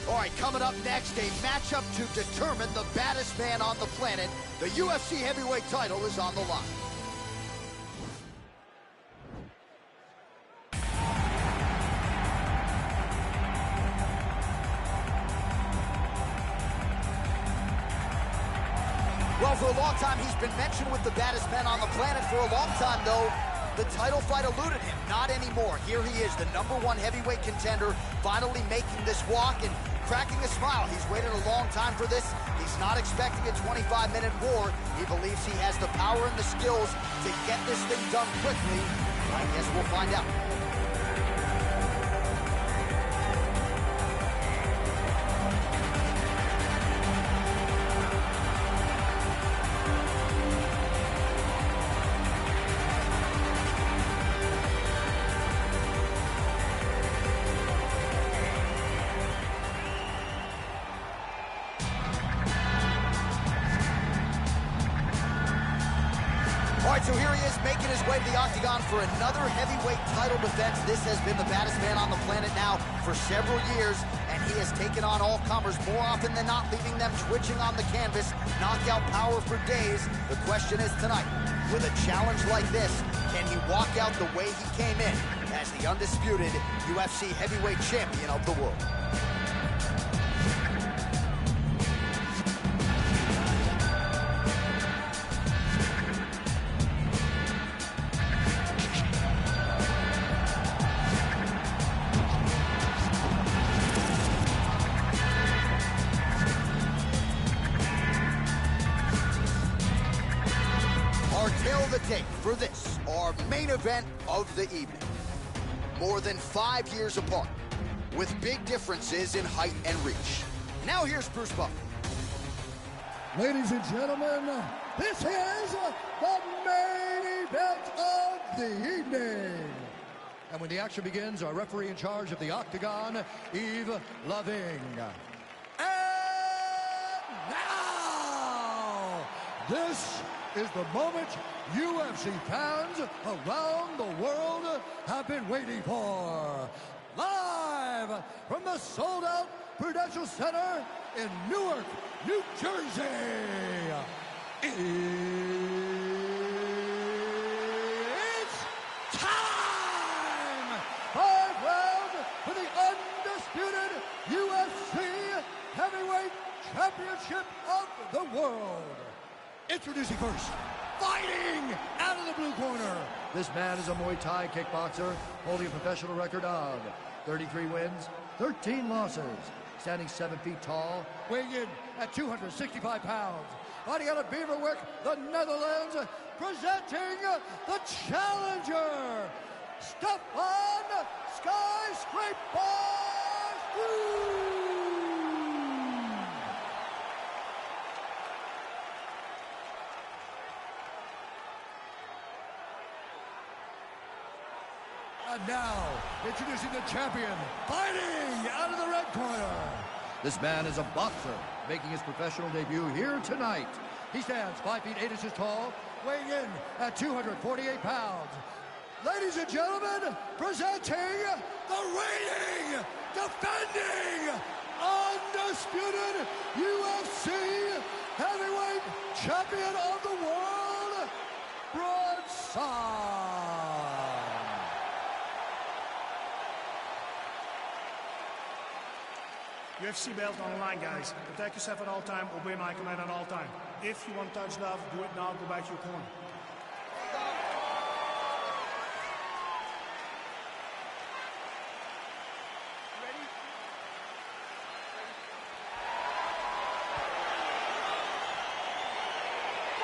All right, coming up next, a matchup to determine the baddest man on the planet. The UFC heavyweight title is on the line. Well, for a long time, he's been mentioned with the baddest men on the planet. For a long time, though, the title fight eluded him. Not anymore. Here he is, the #1 heavyweight contender, finally making this walk and cracking a smile. He's waited a long time for this. He's not expecting a 25-minute war. He believes he has the power and the skills to get this thing done quickly. I guess we'll find out. All right, so here he is making his way to the octagon for another heavyweight title defense. This has been the baddest man on the planet now for several years, and he has taken on all comers more often than not, leaving them twitching on the canvas, knockout power for days. The question is tonight, with a challenge like this, can he walk out the way he came in as the undisputed UFC heavyweight champion of the world? The tape for this, our main event of the evening. More than 5 years apart, with big differences in height and reach. Now here's Bruce Buffer. Ladies and gentlemen, this is the main event of the evening. And when the action begins, our referee in charge of the octagon, Yves Loving. And now, this is the moment UFC fans around the world have been waiting for. Live from the sold-out Prudential Center in Newark, New Jersey. It's time! 5 rounds for the undisputed UFC Heavyweight Championship of the world. Introducing first, fighting out of the blue corner. This man is a Muay Thai kickboxer, holding a professional record of 33 wins, 13 losses, standing 7 feet tall, weighing in at 265 pounds. Fighting out of Beverwijk, the Netherlands, presenting the challenger, Stefan Skyscraper Struve. And now, introducing the champion, fighting out of the red corner. This man is a boxer, making his professional debut here tonight. He stands 5 feet 8 inches tall, weighing in at 248 pounds. Ladies and gentlemen, presenting the reigning, defending, undisputed UFC heavyweight champion of the world, Broadside. UFC belt on the line, guys. Protect yourself at all time. Obey my command at all time. If you want to touch love, do it now. Go back to your corner.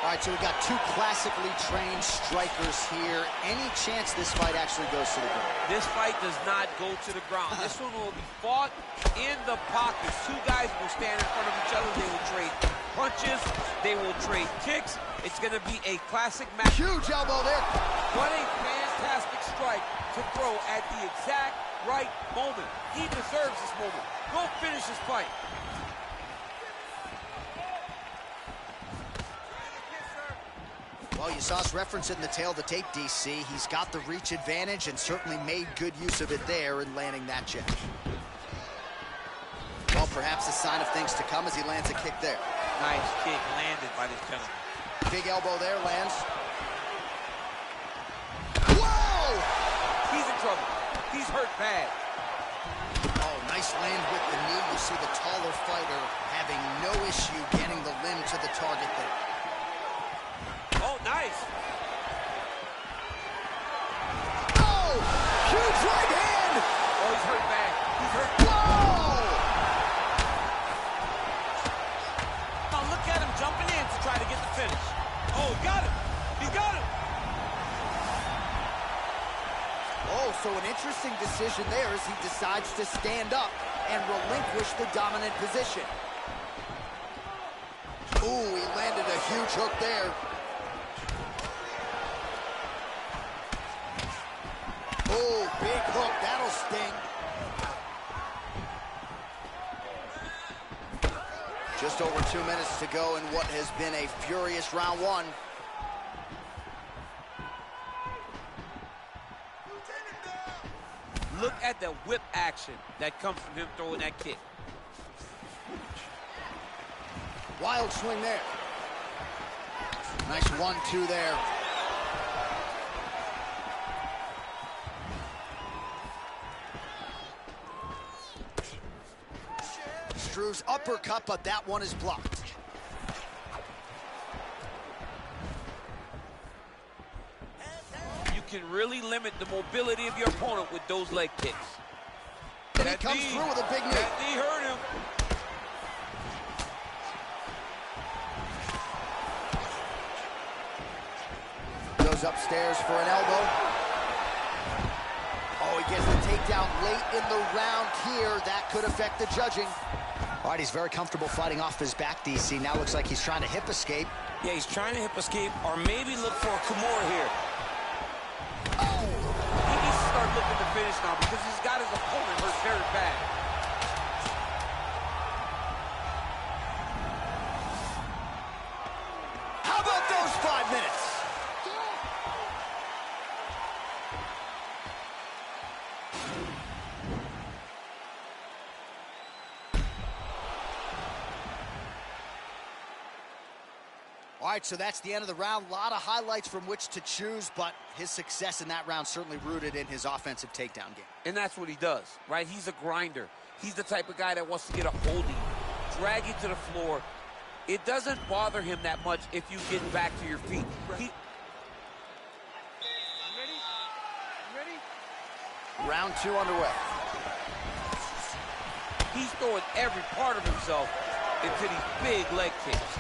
All right, so we got 2 classically trained strikers here. Any chance this fight actually goes to the ground? This fight does not go to the ground. This one will be fought in the pockets. 2 guys will stand in front of each other. They will trade punches. They will trade kicks. It's going to be a classic match. Huge elbow there. What a fantastic strike to throw at the exact right moment. He deserves this moment. Go finish this fight. Well, you saw us reference it in the tail of the tape, DC. He's got the reach advantage and certainly made good use of it there in landing that jab. Well, perhaps a sign of things to come as he lands a kick there. Nice kick landed by this gentleman. Big elbow there, lands. Whoa! He's in trouble. He's hurt bad. Oh, nice land with the knee. You see the taller fighter having no issue getting the limb to the target there. Oh, nice. Oh! Huge right hand! Oh, he's hurt bad. He's hurt. Whoa! Now look at him jumping in to try to get the finish. Oh, he got him. He got him. option there as he decides to stand up and relinquish the dominant position. Ooh, he landed a huge hook there. Oh, big hook, that'll sting. Just over 2 minutes to go in what has been a furious round one. Look at the whip action that comes from him throwing that kick. Wild swing there. Nice 1-2 there. Struve's uppercut, but that one is blocked. You can really limit the mobility of your opponent with those leg kicks. And he comes through with a big knee. That knee hurt him. Goes upstairs for an elbow. Oh, he gets the takedown late in the round here. That could affect the judging. All right, he's very comfortable fighting off his back, DC. Now looks like he's trying to hip escape. Yeah, he's trying to hip escape or maybe look for a Kimura here. Oh! He needs to start looking to finish now because he's got his opponent hurt very bad. How about those 5 minutes? All right, so that's the end of the round. A lot of highlights from which to choose, but his success in that round certainly rooted in his offensive takedown game. And that's what he does, right? He's a grinder. He's the type of guy that wants to get a hold of you, drag you to the floor. It doesn't bother him that much if you get back to your feet. Round 2 underway. He's throwing every part of himself into these big leg kicks.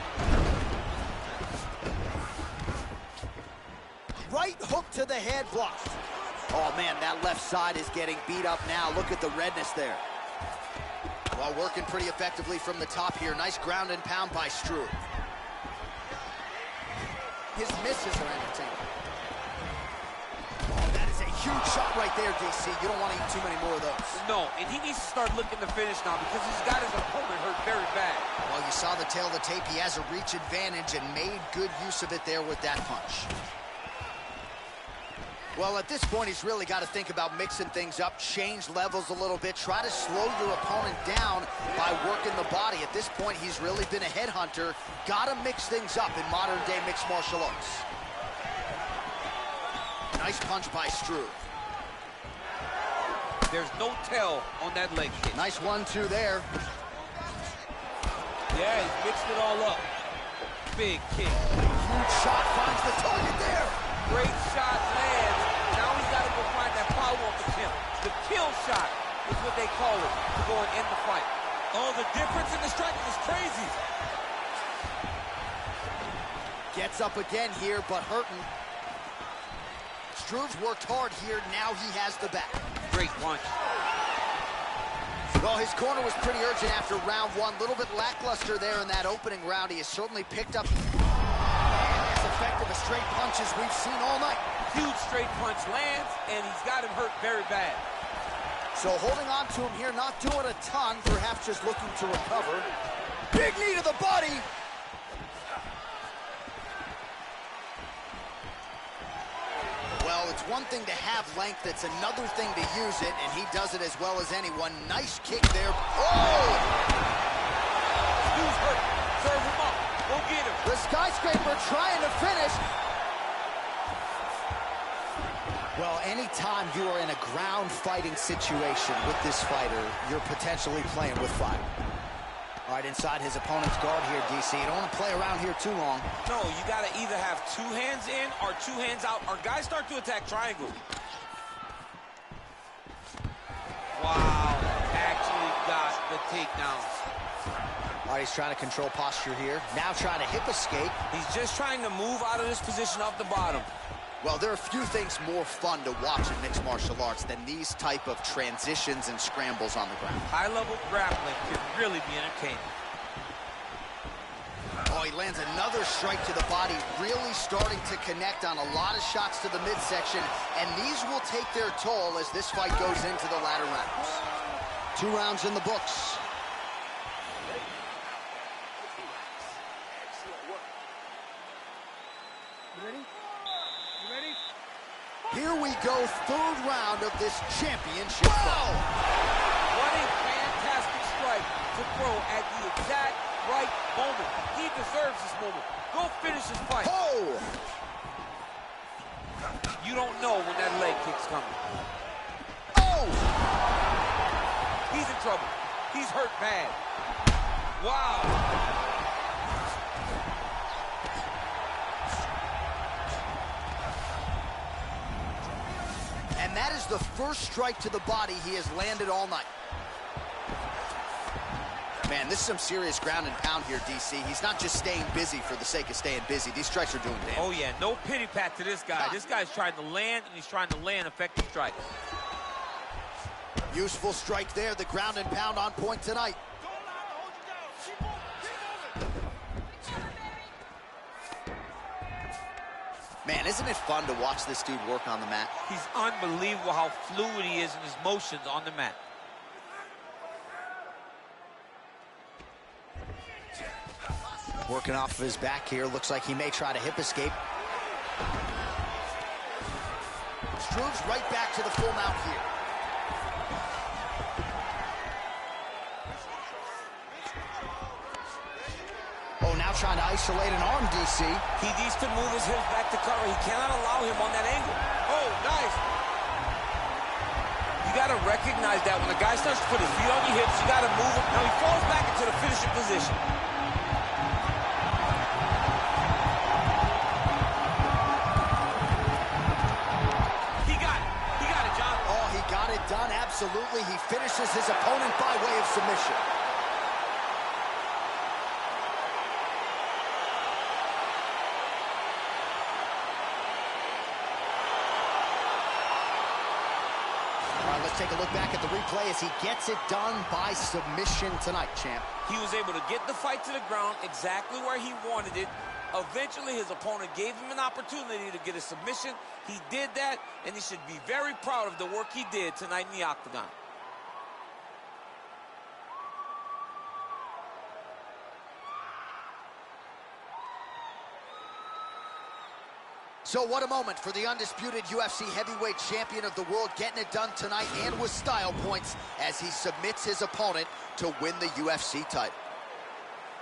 Right hook to the head blocked. Oh, man, that left side is getting beat up now. Look at the redness there. Well, working pretty effectively from the top here. Nice ground and pound by Struve. His misses are entertaining. Oh, that is a huge shot right there, DC. You don't want to eat too many more of those. No, and he needs to start looking to finish now because he's got his opponent hurt very bad. Well, you saw the tail of the tape. He has a reach advantage and made good use of it there with that punch. Well, at this point, he's really got to think about mixing things up, change levels a little bit, try to slow your opponent down by working the body. At this point, he's really been a headhunter. Got to mix things up in modern-day mixed martial arts. Nice punch by Struve. There's no tell on that leg kick. Nice 1-2 there. Yeah, he's mixed it all up. Big kick. Huge shot finds the target there. Great shot lands. Now he's got to go find that follow-up attempt. The kill shot is what they call it to go and end the fight. Oh, the difference in the striking is crazy. Gets up again here, but hurting. Struve's worked hard here. Now he has the back. Great punch. Well, his corner was pretty urgent after round 1. A little bit lackluster there in that opening round. He has certainly picked up as effective a straight punch as we've seen all night. Huge straight punch lands, and he's got him hurt very bad. So holding on to him here, not doing a ton, perhaps just looking to recover. Big knee to the body. Well, it's one thing to have length, it's another thing to use it, and he does it as well as anyone. Nice kick there. Oh! Who's hurt? Serve him up. Go get him. The skyscraper trying to finish. Well, anytime you are in a ground fighting situation with this fighter, you're potentially playing with fire. All right, inside his opponent's guard here, DC. You don't want to play around here too long. No, you got to either have 2 hands in or 2 hands out, or guys start to attack triangles. Wow, actually got the takedowns. All right, he's trying to control posture here. Now trying to hip escape. He's just trying to move out of this position off the bottom. Well, there are few things more fun to watch in mixed martial arts than these type of transitions and scrambles on the ground. High-level grappling can really be entertaining. Oh, he lands another strike to the body, really starting to connect on a lot of shots to the midsection, and these will take their toll as this fight goes into the latter rounds. 2 rounds in the books. Here we go, 3rd round of this championship fight. What a fantastic strike to throw at the exact right moment. He deserves this moment. Go finish his fight. Oh! You don't know when that leg kick's coming. Oh! He's in trouble. He's hurt bad. Wow. And that is the first strike to the body he has landed all night. Man, this is some serious ground and pound here, DC. He's not just staying busy for the sake of staying busy. These strikes are doing damage. Oh, yeah. No pity pat to this guy. This guy's trying to land, and he's trying to land effective strikes. Useful strike there. The ground and pound on point tonight. Man, isn't it fun to watch this dude work on the mat? He's unbelievable how fluid he is in his motions on the mat. Working off of his back here. Looks like he may try to hip escape. Struve's right back to the full mount here. Oh, now trying to isolate an arm, DC. He needs to move his hips back to cover. He cannot allow him on that angle. Oh, nice. You got to recognize that when a guy starts to put his feet on your hips, you got to move him. Now he falls back into the finishing position. He got it, John. Oh, he got it done, absolutely. He finishes his opponent by way of submission. Let's take a look back at the replay as he gets it done by submission tonight, champ. He was able to get the fight to the ground exactly where he wanted it. Eventually, his opponent gave him an opportunity to get a submission. He did that, and he should be very proud of the work he did tonight in the octagon. So what a moment for the undisputed UFC heavyweight champion of the world, getting it done tonight and with style points as he submits his opponent to win the UFC title.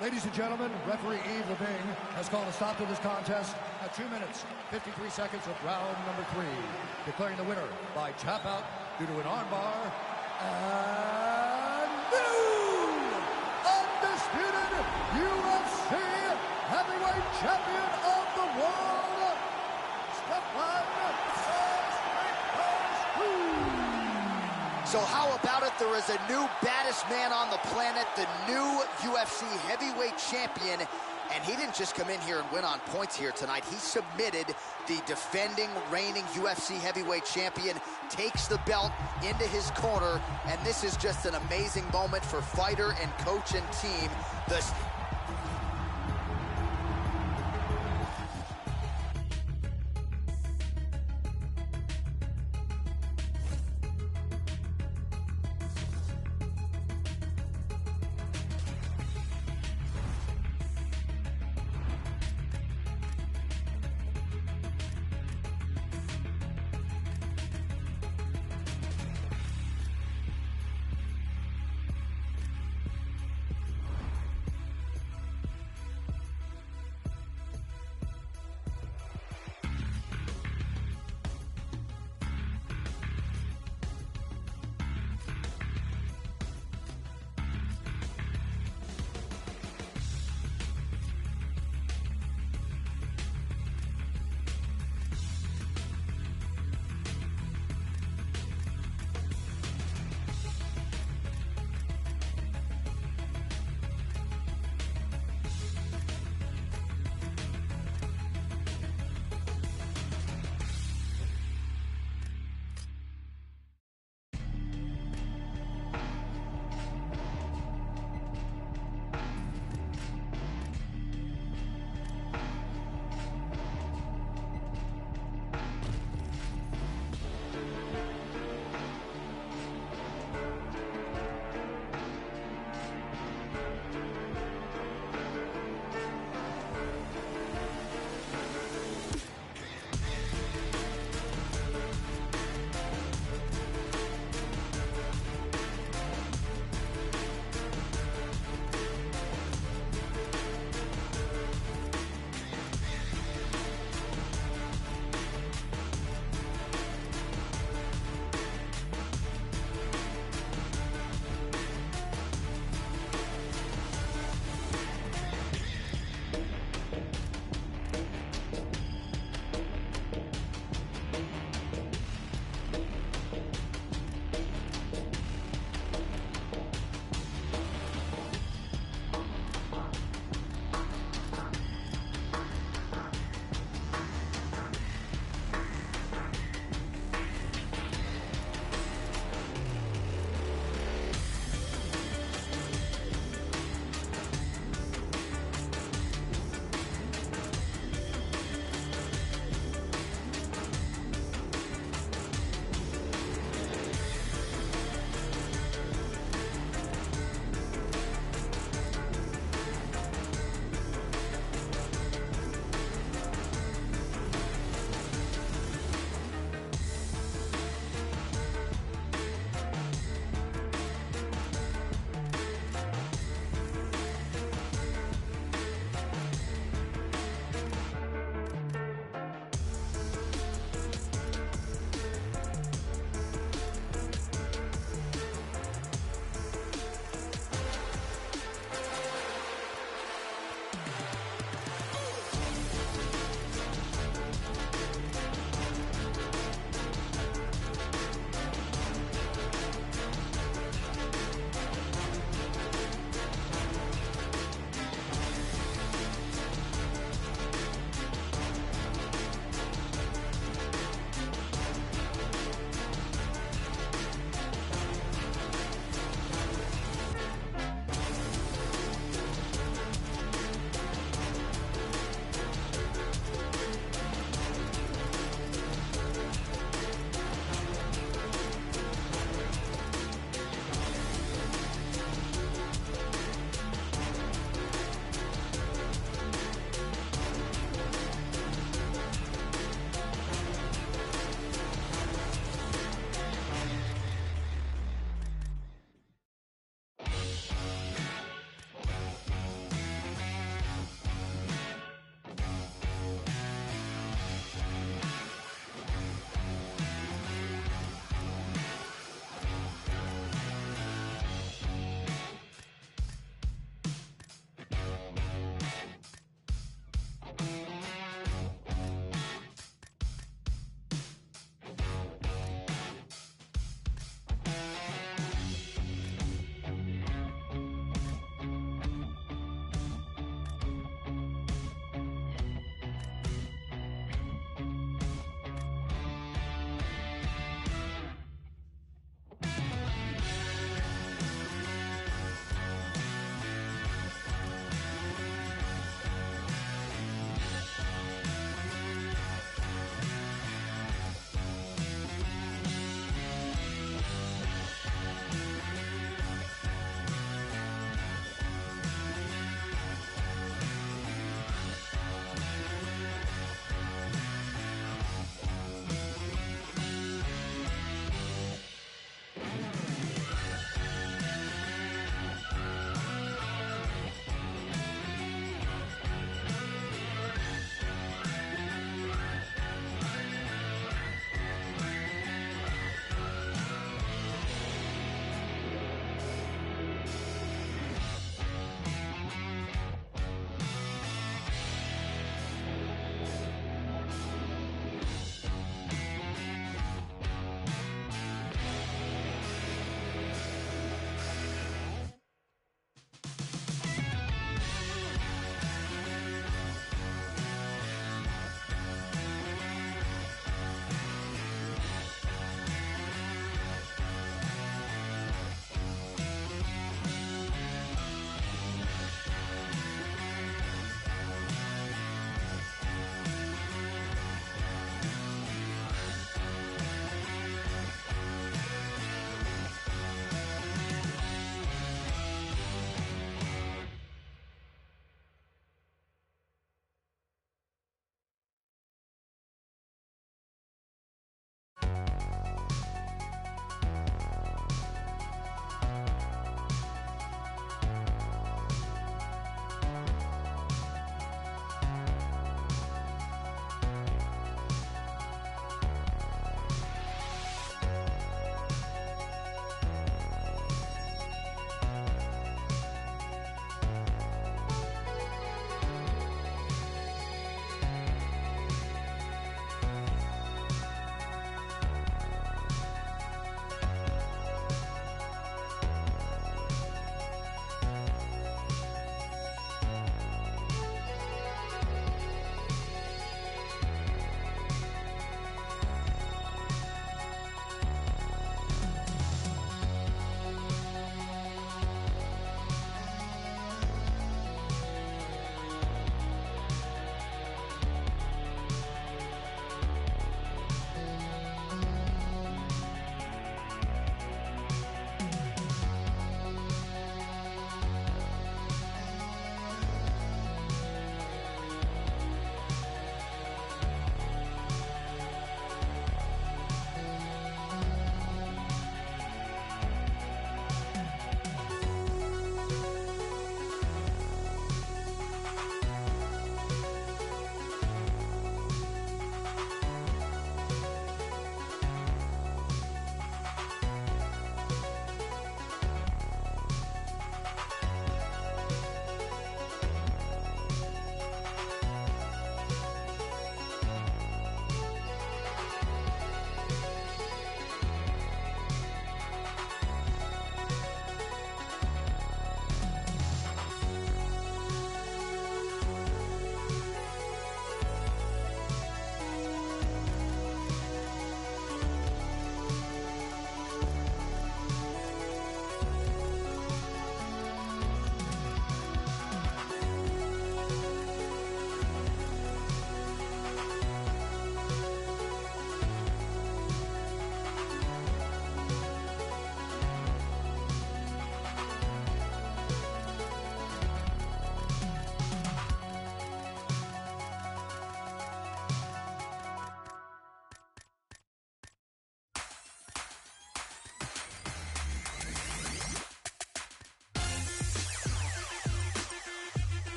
Ladies and gentlemen, referee Yves Leving has called a stop to this contest at 2 minutes, 53 seconds of round number 3, declaring the winner by tap out due to an armbar, and new undisputed UFC heavyweight champion of the world, So how about it? There is a new baddest man on the planet, the new UFC heavyweight champion, and he didn't just come in here and win on points here tonight. He submitted the defending, reigning UFC heavyweight champion, takes the belt into his corner, and this is just an amazing moment for fighter and coach and team.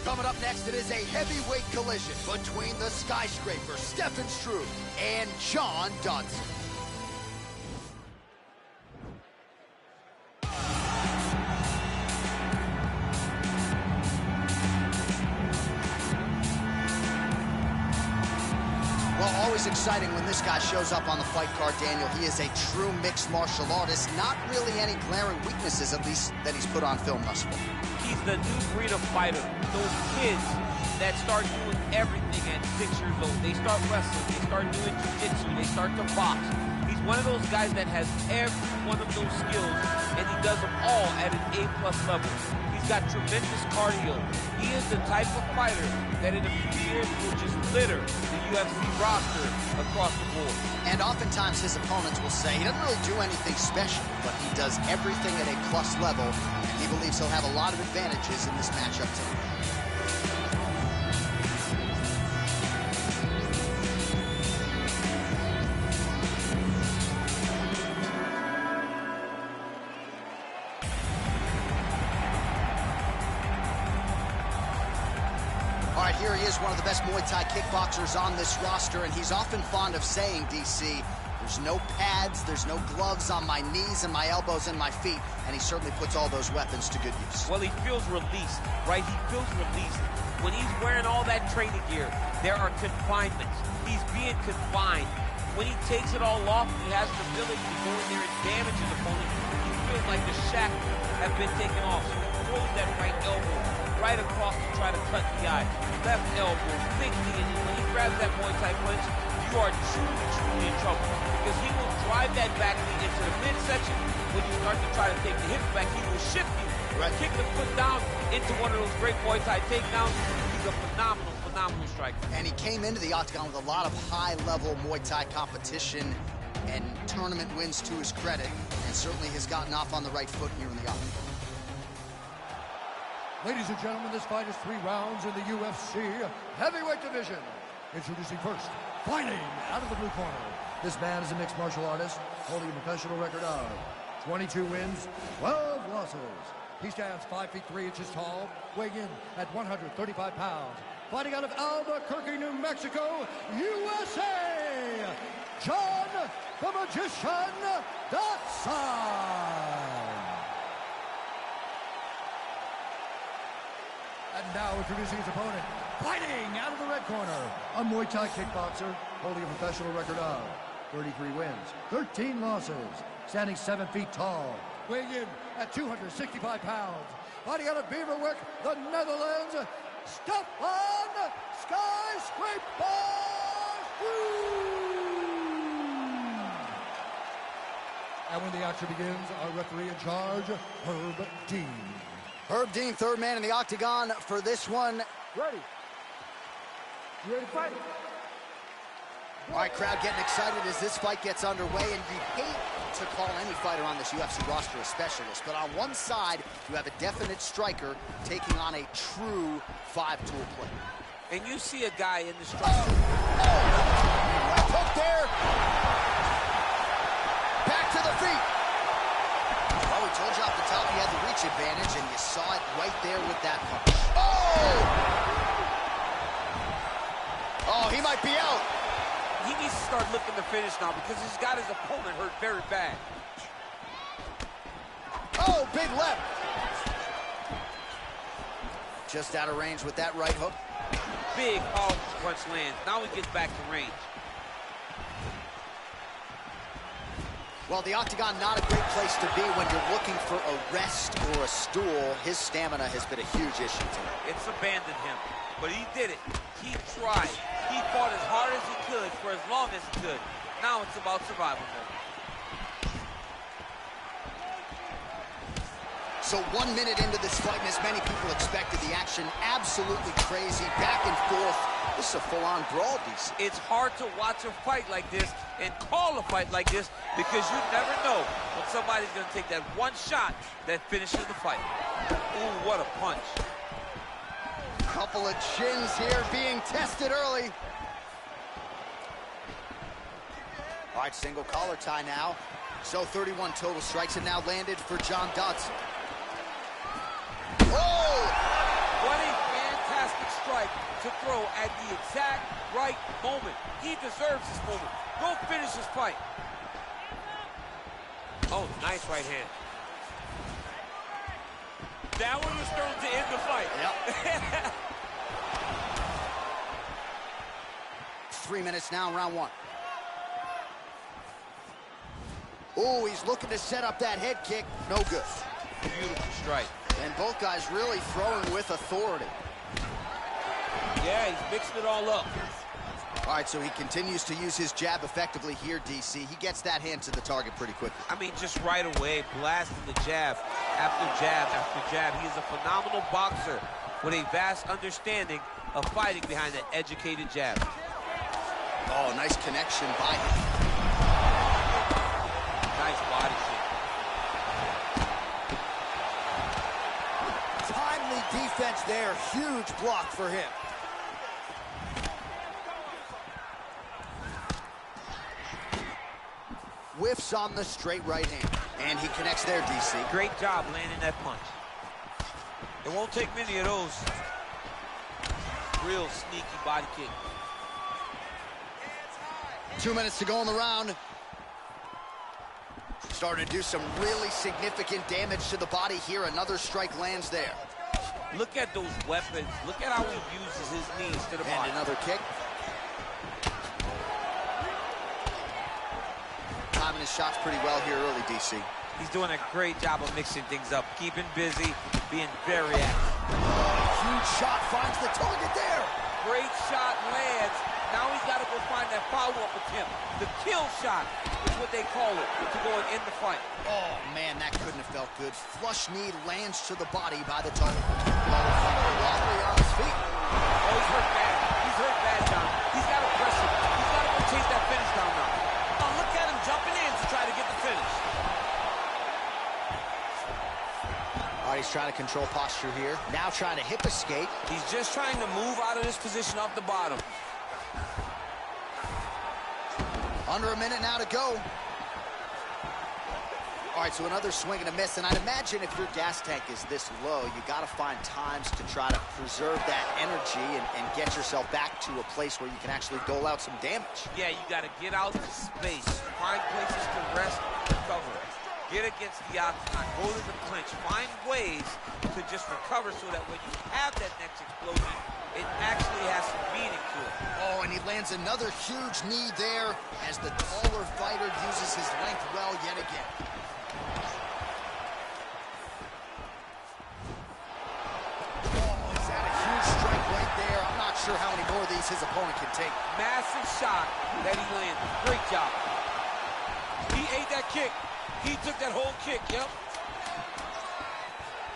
Coming up next, it is a heavyweight collision between the skyscraper, Stefan Struve, and John Dodson. Well, always exciting when this guy shows up on the fight card, Daniel. He is a true mixed martial artist. Not really any glaring weaknesses, at least, that he's put on film thus far. He's the new breed of fighter. Those kids that start doing everything at 6 years old. They start wrestling, they start doing jiu-jitsu, they start to box. He's one of those guys that has every one of those skills, and he does them all at an A+ level. He's got tremendous cardio. He is the type of fighter that in a few years will just litter the UFC roster across the board. And oftentimes his opponents will say he doesn't really do anything special, but he does everything at A+ level, and he believes he'll have a lot of advantages in this matchup tonight. All right, here he is, one of the best Muay Thai kickboxers on this roster, and he's often fond of saying, DC, there's no pads, there's no gloves on my knees and my elbows and my feet, and he certainly puts all those weapons to good use. Well, he feels released, right? He feels released. When he's wearing all that training gear, there are confinements. He's being confined. When he takes it all off, he has the ability to go in there and damage his opponent. He feels like the shackles have been taken off. So he throws that right elbow right across to try to cut the eye. Left elbow, big knee, and when he grabs that Muay Thai punch, you are truly in trouble. Because he will drive that back knee into the midsection. When you start to try to take the hips back, he will shift you. Right. Kick the foot down into one of those great Muay Thai takedowns. He's a phenomenal striker. And he came into the octagon with a lot of high-level Muay Thai competition and tournament wins to his credit, and certainly has gotten off on the right foot here in the octagon. Ladies and gentlemen, this fight is 3 rounds in the UFC heavyweight division. Introducing first, fighting out of the blue corner. This man is a mixed martial artist, holding a professional record of 22 wins, 12 losses. He stands 5 feet 3 inches tall, weighing in at 135 pounds. Fighting out of Albuquerque, New Mexico, USA, John the Magician Dodson. And now introducing his opponent, fighting out of the red corner, a Muay Thai kickboxer, holding a professional record of 33 wins, 13 losses, standing 7 feet tall, weighing in at 265 pounds. Fighting out of Beaverwick, the Netherlands, Stefan Skyscraper Struve. And when the action begins, our referee in charge, Herb Dean. Herb Dean, third man in the octagon for this one. Ready. You ready to fight? All right, crowd getting excited as this fight gets underway, and you hate to call any fighter on this UFC roster a specialist, but on one side, you have a definite striker taking on a true 5-tool player. And you see a guy in the striker. Left hook there. Back to the feet. Well, we told you off the top he had the reach advantage, and you saw it right there with that punch. Oh, he might be out. He needs to start looking to finish now because he's got his opponent hurt very bad. Oh, big left. Just out of range with that right hook. Big powerful punch lands. Now he gets back to range. Well, the octagon, not a great place to be when you're looking for a rest or a stool. His stamina has been a huge issue tonight. It's abandoned him, but he did it. He tried. He fought as hard as he could for as long as he could. Now it's about survival mode. So 1 minute into this fight, and as many people expected, the action absolutely crazy, back and forth. This is a full-on brawl, DC. It's hard to watch a fight like this and call a fight like this because you never know when somebody's going to take that one shot that finishes the fight. Ooh, what a punch. Couple of chins here being tested early. All right, single collar tie now. So 31 total strikes have now landed for John Dodson. Oh! What a at the exact right moment. He deserves this moment. Go finish this fight. Oh, nice right hand. That one was thrown to end the fight. Yep. 3 minutes now in round one. Oh, he's looking to set up that head kick. No good. Beautiful strike. And both guys really throwing with authority. Yeah, he's mixing it all up. All right, so he continues to use his jab effectively here, DC. He gets that hand to the target pretty quickly. I mean, just right away, blasting the jab after jab after jab. He is a phenomenal boxer with a vast understanding of fighting behind that educated jab. Oh, nice connection by him. Nice body shot. Timely defense there. Huge block for him. Whiffs on the straight right hand. And he connects there, DC. Great job landing that punch. It won't take many of those. Real sneaky body kick. 2 minutes to go in the round. Starting to do some really significant damage to the body here. Another strike lands there. Look at those weapons. Look at how he uses his knees to the body. And another kick. Timing his shots pretty well here early, DC. He's doing a great job of mixing things up, keeping busy, being very active. Huge shot finds the target there. Great shot lands. Now he's got to go find that follow-up attempt. The kill shot is what they call it, to go and end the fight. Oh, man, that couldn't have felt good. Flush knee lands to the body by the target. Wobbly on his feet. Oh, he's hurt bad. He's hurt bad, John. He's got to press him. He's got to go chase that finish down now. Oh, look at him jumping in to try to get the finish. All right, he's trying to control posture here. Now trying to hip escape. He's just trying to move out of this position off the bottom. Under a minute now to go. All right, so another swing and a miss. And I'd imagine if your gas tank is this low, you got to find times to try to preserve that energy and get yourself back to a place where you can actually dole out some damage. Yeah, you got to get out to space. Find places to rest, recover. Get against the octagon, go to the clinch. Find ways to just recover so that when you have that next explosion, it actually has some meaning to it. Oh, and he lands another huge knee there as the taller fighter uses his length well yet again. Oh, he's had a huge strike right there. I'm not sure how many more of these his opponent can take. Massive shot that he landed. Great job. He ate that kick. He took that whole kick, yep.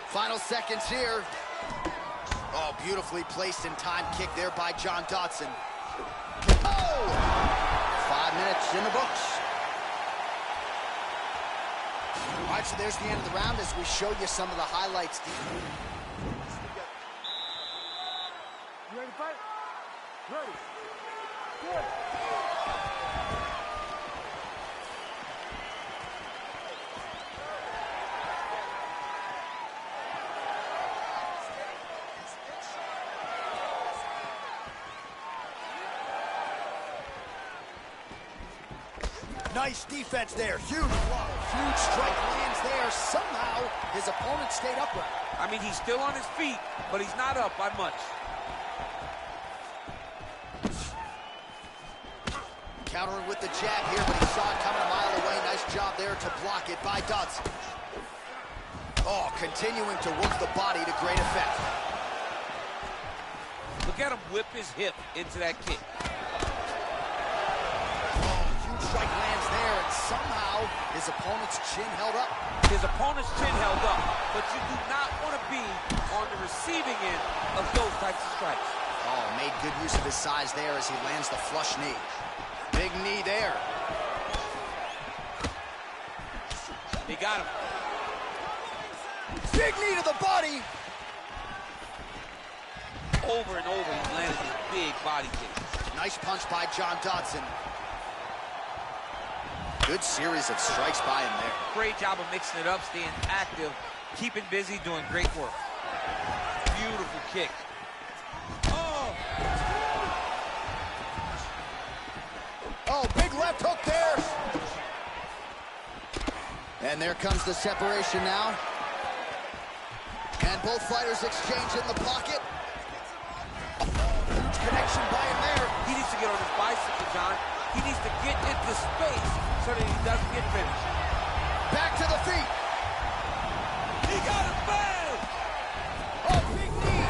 Final seconds here. Oh, beautifully placed and timed kick there by John Dodson. Oh! 5 minutes in the books. All right, so there's the end of the round as we show you some of the highlights. You ready to fight? Ready. Good. Nice defense there. Huge block. Huge strike lands there. Somehow, his opponent stayed upright. I mean, he's still on his feet, but he's not up by much. Countering with the jab here, but he saw it coming a mile away. Nice job there to block it by Dodson. Oh, continuing to work the body to great effect. Look at him whip his hip into that kick. Strike lands there, and somehow his opponent's chin held up. His opponent's chin held up, but you do not want to be on the receiving end of those types of strikes. Oh, made good use of his size there as he lands the flush knee. Big knee there. He got him. Big knee to the body. Over and over, he landed these big body kicks. Nice punch by John Dodson. Good series of strikes by him there. Great job of mixing it up, staying active, keeping busy, doing great work. Beautiful kick. Oh! And there comes the separation now. And both fighters exchange in the pocket. Huge connection by him there. He needs to get on his bicycle, John. He needs to get into space so that he doesn't get finished. Back to the feet. He got it bad. Oh, big knee.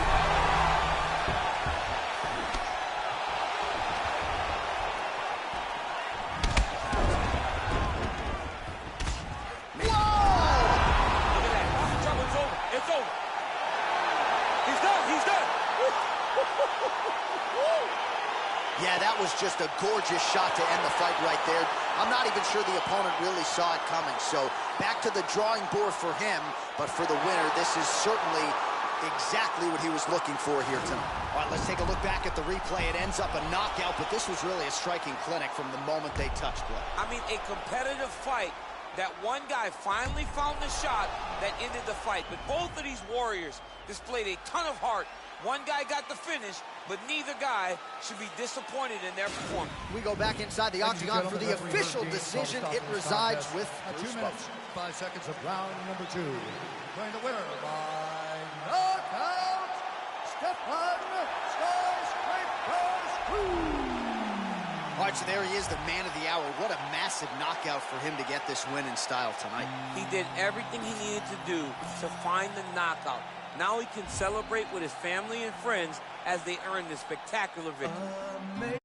Yeah, that was just a gorgeous shot to end the fight right there. I'm not even sure the opponent really saw it coming. So back to the drawing board for him, but for the winner, this is certainly exactly what he was looking for here tonight. All right, let's take a look back at the replay. It ends up a knockout, but this was really a striking clinic from the moment they touched blood. I mean, a competitive fight. That one guy finally found the shot that ended the fight. But both of these warriors displayed a ton of heart. One guy got the finish, but neither guy should be disappointed in their performance. We go back inside the octagon for the official decision. It resides with 2 minutes, 5 seconds of round number 2. Going the winner by knockout, Stefan Skyscraper. All right, so there he is, the man of the hour. What a massive knockout for him to get this win in style tonight. He did everything he needed to do to find the knockout. Now he can celebrate with his family and friends as they earn this spectacular victory.